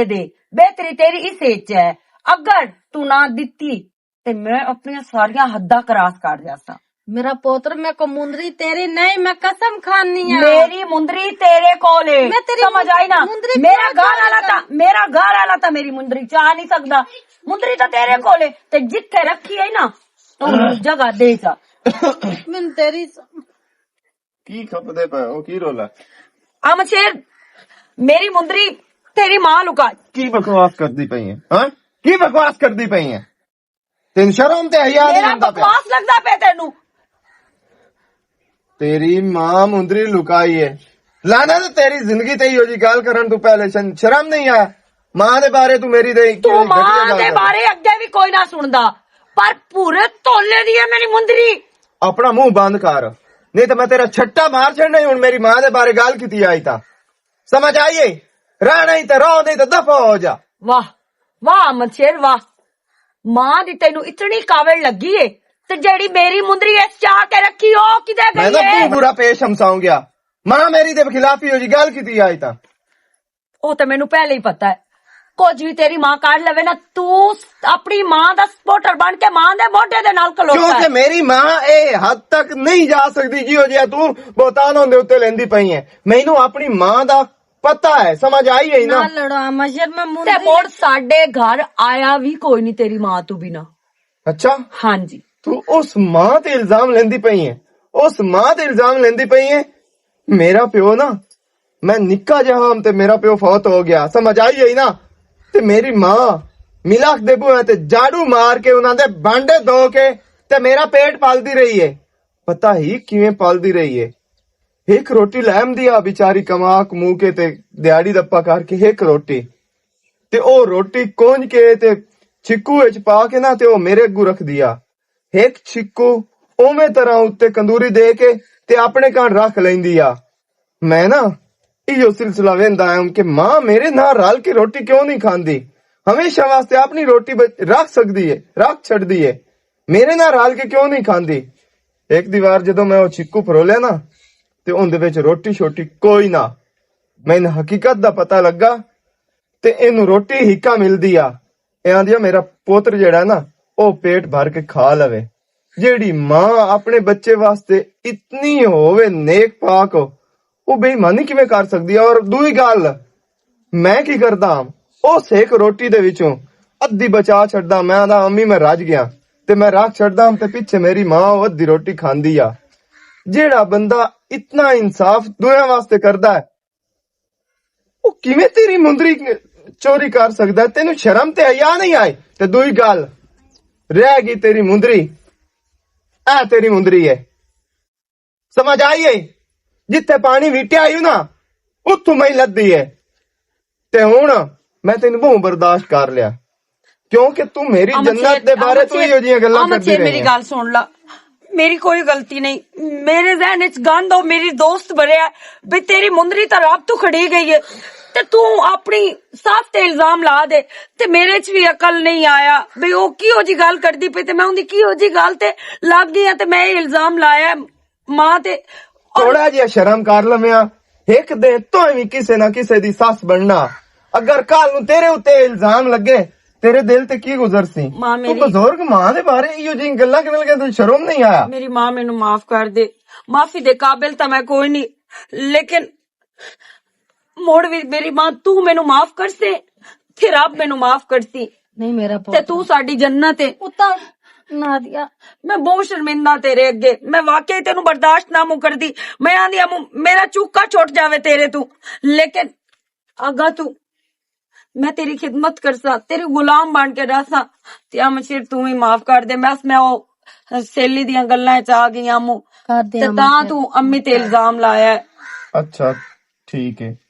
C: ਬਿਹਤਰੀ ਤੇਰੀ ਇਸ ਵਿੱਚ ਹੈ ਅਗਰ ਤੂੰ ਨਾ ਦਿੱਤੀ ਤੇ ਮੈਂ ਆਪਣੀਆਂ ਸਾਰੀਆਂ ਹੱਦਾਂ ਕਰਾਸ ਕਰ ਜਾਸਾਂ।
B: मेरा पोत्र मैं को मुंदरी तेरी नहीं मैं कसम खानी है
C: मेरी मुंदरी तेरे कोल है समझ आई ना मेरा घर वाला था मेरी मुंदरी चाह नहीं सकता मुंदरी तो तेरे कोल है ते जिथे रखी है ना तो जगह दे जा
B: मैं तेरी
A: ਕੀ ਖਪਦੇ ਪਏ ਉਹ ਕੀ ਰੋਲਾ
C: अहमद शेर मेरी मुंदरी तेरी मां लुका
A: ਕੀ ਬਕਵਾਸ ਕਰਦੀ ਪਈ ਹੈ ਹਾਂ ਕੀ ਬਕਵਾਸ ਕਰਦੀ ਪਈ ਹੈ ਤੈਨੂੰ ਸ਼ਰਮ ਤੇ ਹਯਾ ਨਹੀਂ
C: मेरा
A: ਆਉਂਦਾ ਪਿਆ
C: बकवास लगता पे तेनू
A: ਤੇਰੀ ਮਾਂ ਮੁੰਦਰੀ ਲੁਕਾਈ ਹੈ ਲਾਣਾ ਤੇ ਤੇਰੀ ਜ਼ਿੰਦਗੀ ਤੇ ਹੀ ਹੋ ਜੀ ਗੱਲ ਕਰਨ ਤੋਂ ਪਹਿਲੇ ਸ਼ਰਮ ਨਹੀਂ ਆ ਮਾਂ ਦੇ ਬਾਰੇ ਤੂੰ ਮੇਰੀ ਦੇ
C: तू मां दे बारे अगे भी कोई ना सुनदा पर पूरे तोले दी है मेरी मुंदरी।
A: ਆਪਣਾ ਮੂੰਹ ਬੰਦ ਕਰ नहीं तो मैं तेरा छट्टा मार छड़ना ही हूं मेरी मां दे बारे गल की आई था समझ आइए रहना ही तो रहो नहीं तो दफा हो जा
C: वाह वाह अहमद शेर वाह मां दी तेनू इतनी कावड़ लगी है ते जेड़ी मेरी मुंदरी इस चाह के रखी हो किदे
A: मैं
C: गई
A: तो
C: है
A: तू बुरा पेश हमसाऊं गया मां मेरी दे खिलाफ ही हो जी गल की आई था
C: ਉਹ ਤਾਂ ਮੈਨੂੰ ਪਹਿਲੇ ਹੀ ਪਤਾ ਹੈ ਕੁਝ ਵੀ ਤੇਰੀ ਮਾਂ ਕਰ ਲਵੇ ਨਾ ਤੂੰ ਆਪਣੀ ਮਾਂ ਦਾ ਸਪੋਰਟਰ ਬਣ ਕੇ ਮਾਂ ਦੇ ਮੋਢੇ ਦੇ ਨਾਲ ਖਲੋਤਾ
A: क्योंकि
C: ਹੈ
A: मेरी मां ए हद तक नहीं जा सकती जियो जिया तू बोतानों दे उत्ते लेंदी पई है मैनू अपनी मां दा पता है समझ आई है
B: ना
A: ना
B: लड़ो मशर में
C: ਤੇ
B: मुंडी
C: ਮੋੜ ਸਾਡੇ ਘਰ ਆਇਆ ਵੀ ਕੋਈ ਨਹੀਂ ਤੇਰੀ ਮਾਂ ਤੋਂ ਬਿਨਾ
A: अच्छा
C: ਹਾਂਜੀ
A: तू उस मां ते इल्जाम लेंदी पई है उस मां ते इल्जाम लेंदी पई है मेरा प्यो ना मैं निक्का जहा ते मेरा प्यो फौत हो गया समझ आई है ना ते मेरी मां मिलाक दे बुए ते जाड़ू मार के उन्हां दे बांडे धो के ते मेरा पेट पालदी रही है पता ही किवें पालदी रही है एक रोटी लैम दिया बेचारी कमा कमू के ते दिहाड़ी दप्पा करके एक रोटी ते ओ रोटी कोंज के ते छिक्कू विच पा के ना ते ओ मेरे अग्गू रख दिया एक छिक्कू उवें तरह उत्ते कंदूरी दे के ते अपने घर रख लैंदी आ मैं ना इहो सिलसिला वेंदा आया कि मां मेरे नाल रल के रोटी क्यों नहीं खांदी हमेशा वास्ते अपनी रोटी रख सकदी है रख छड़दी है मेरे नाल रल के क्यों नहीं खांदी एक दीवार जदों मैं ओ छिक्कू फरोलिया ना ते उंदे विच रोटी छोटी कोई ना मैनूं हकीकत दा पता लगा ते इनू रोटी हिक्का मिलदी आ ए आंदी मेरा पोत्र जेड़ा ना ओ पेट भर के खा लवे जेड़ी मां अपने बच्चे वास्ते इतनी होवे नेक पाक ਉਹ ਬੇਈਮਾਨੀ ਕਿਵੇਂ ਕਰ ਸਕਦੀ ਹੈ ਔਰ ਦੂਈ ਗੱਲ ਮੈਂ ਕੀ ਕਰਦਾ ਉਹ ਸੇਕ ਰੋਟੀ ਦੇ ਵਿੱਚੋਂ ਅੱਧੀ ਬਚਾ ਛੱਡਦਾ ਮੈਂ ਆਂਦਾ ਅੰਮੀ ਮੈਂ ਰੱਜ ਗਿਆ ਤੇ ਮੈਂ ਰੱਖ ਛੱਡਦਾ ਤੇ ਪਿੱਛੇ ਮੇਰੀ ਮਾਂ ਉਹ ਅੱਧੀ ਰੋਟੀ ਖਾਂਦੀ ਆ ਜਿਹੜਾ ਬੰਦਾ ਇਤਨਾ ਇਨਸਾਫ ਦੂਆਂ ਵਾਸਤੇ ਕਰਦਾ ਹੈ ਉਹ ਕਿਵੇਂ ਤੇਰੀ ਮੁੰਦਰੀ ਚੋਰੀ ਕਰ ਸਕਦਾ ਤੈਨੂੰ ਸ਼ਰਮ ਤੇ ਹਯਾ ਨਹੀਂ ਆਏ ਤੇ ਦੂਈ ਗੱਲ ਰਹਿ ਗਈ ਤੇਰੀ ਮੁੰਦਰੀ ਆ ਤੇਰੀ ਮੁੰਦਰੀ ਹੈ ਸਮਝ ਆਈ ਹੈ जिथे पानी वीटिया आई ना उथों मैं लद्दी है ते हुण मैं तेन बहुत बर्दाश्त कर लिया क्योंकि तू मेरी जन्नत दे बारे तू ही जिहियां गल्लां करदी रही
C: मेरी गल सुन ला मेरी कोई गलती नहीं मेरे जहन च गंद और मेरी दोस्त भरिया भी तेरी मुंदरी तो रब तू खड़ी गई है ते तू अपनी साफ ते इल्जाम ला दे ते मेरे च भी अकल नहीं आया भी ओ किहो जी गल करदी पई ते मैं उंदी किहो जी गल ते लग गई ते मैं इल्जाम लाया मां ते
A: थोड़ा जिहा शर्म कर लविया एक दे तो भी किसे ना किसे दी सस बनना अगर कल नूं तेरे उत्ते इल्जाम लगे तेरे दिल ते की गुजर सी
C: मां
A: तू
C: मेरी
A: बुजुर्ग मां दे बारे इहो जी गल्लां करन लगे तैनूं शर्म नहीं आया
C: मेरी मां मैनू माफ कर दे माफी दे काबिल तो मैं कोई नहीं लेकिन मोड़ भी मेरी मां तू मैनू माफ कर से फिर आप मैनू माफ करती
B: नहीं मेरा
C: ते तू साडी जन्नत है
B: पुत्र नादिया
C: मैं बहुत शर्मिंदा तेरे अगे मैं वाकई तेनू बर्दाश्त ना मुं करदी मैं आंदी मेरा चूका छुट जावे तेरे तू लेकिन अगा तू मैं तेरी खिदमत करसा तेरे गुलाम बन के रहसा ते अमशीर तू ही माफ कर दे बस मैं ओ सहेली दियां गल्लां च आ गई मु
B: कर दे
C: ते तां तू अम्मी ते इल्जाम लाया है
A: अच्छा ठीक है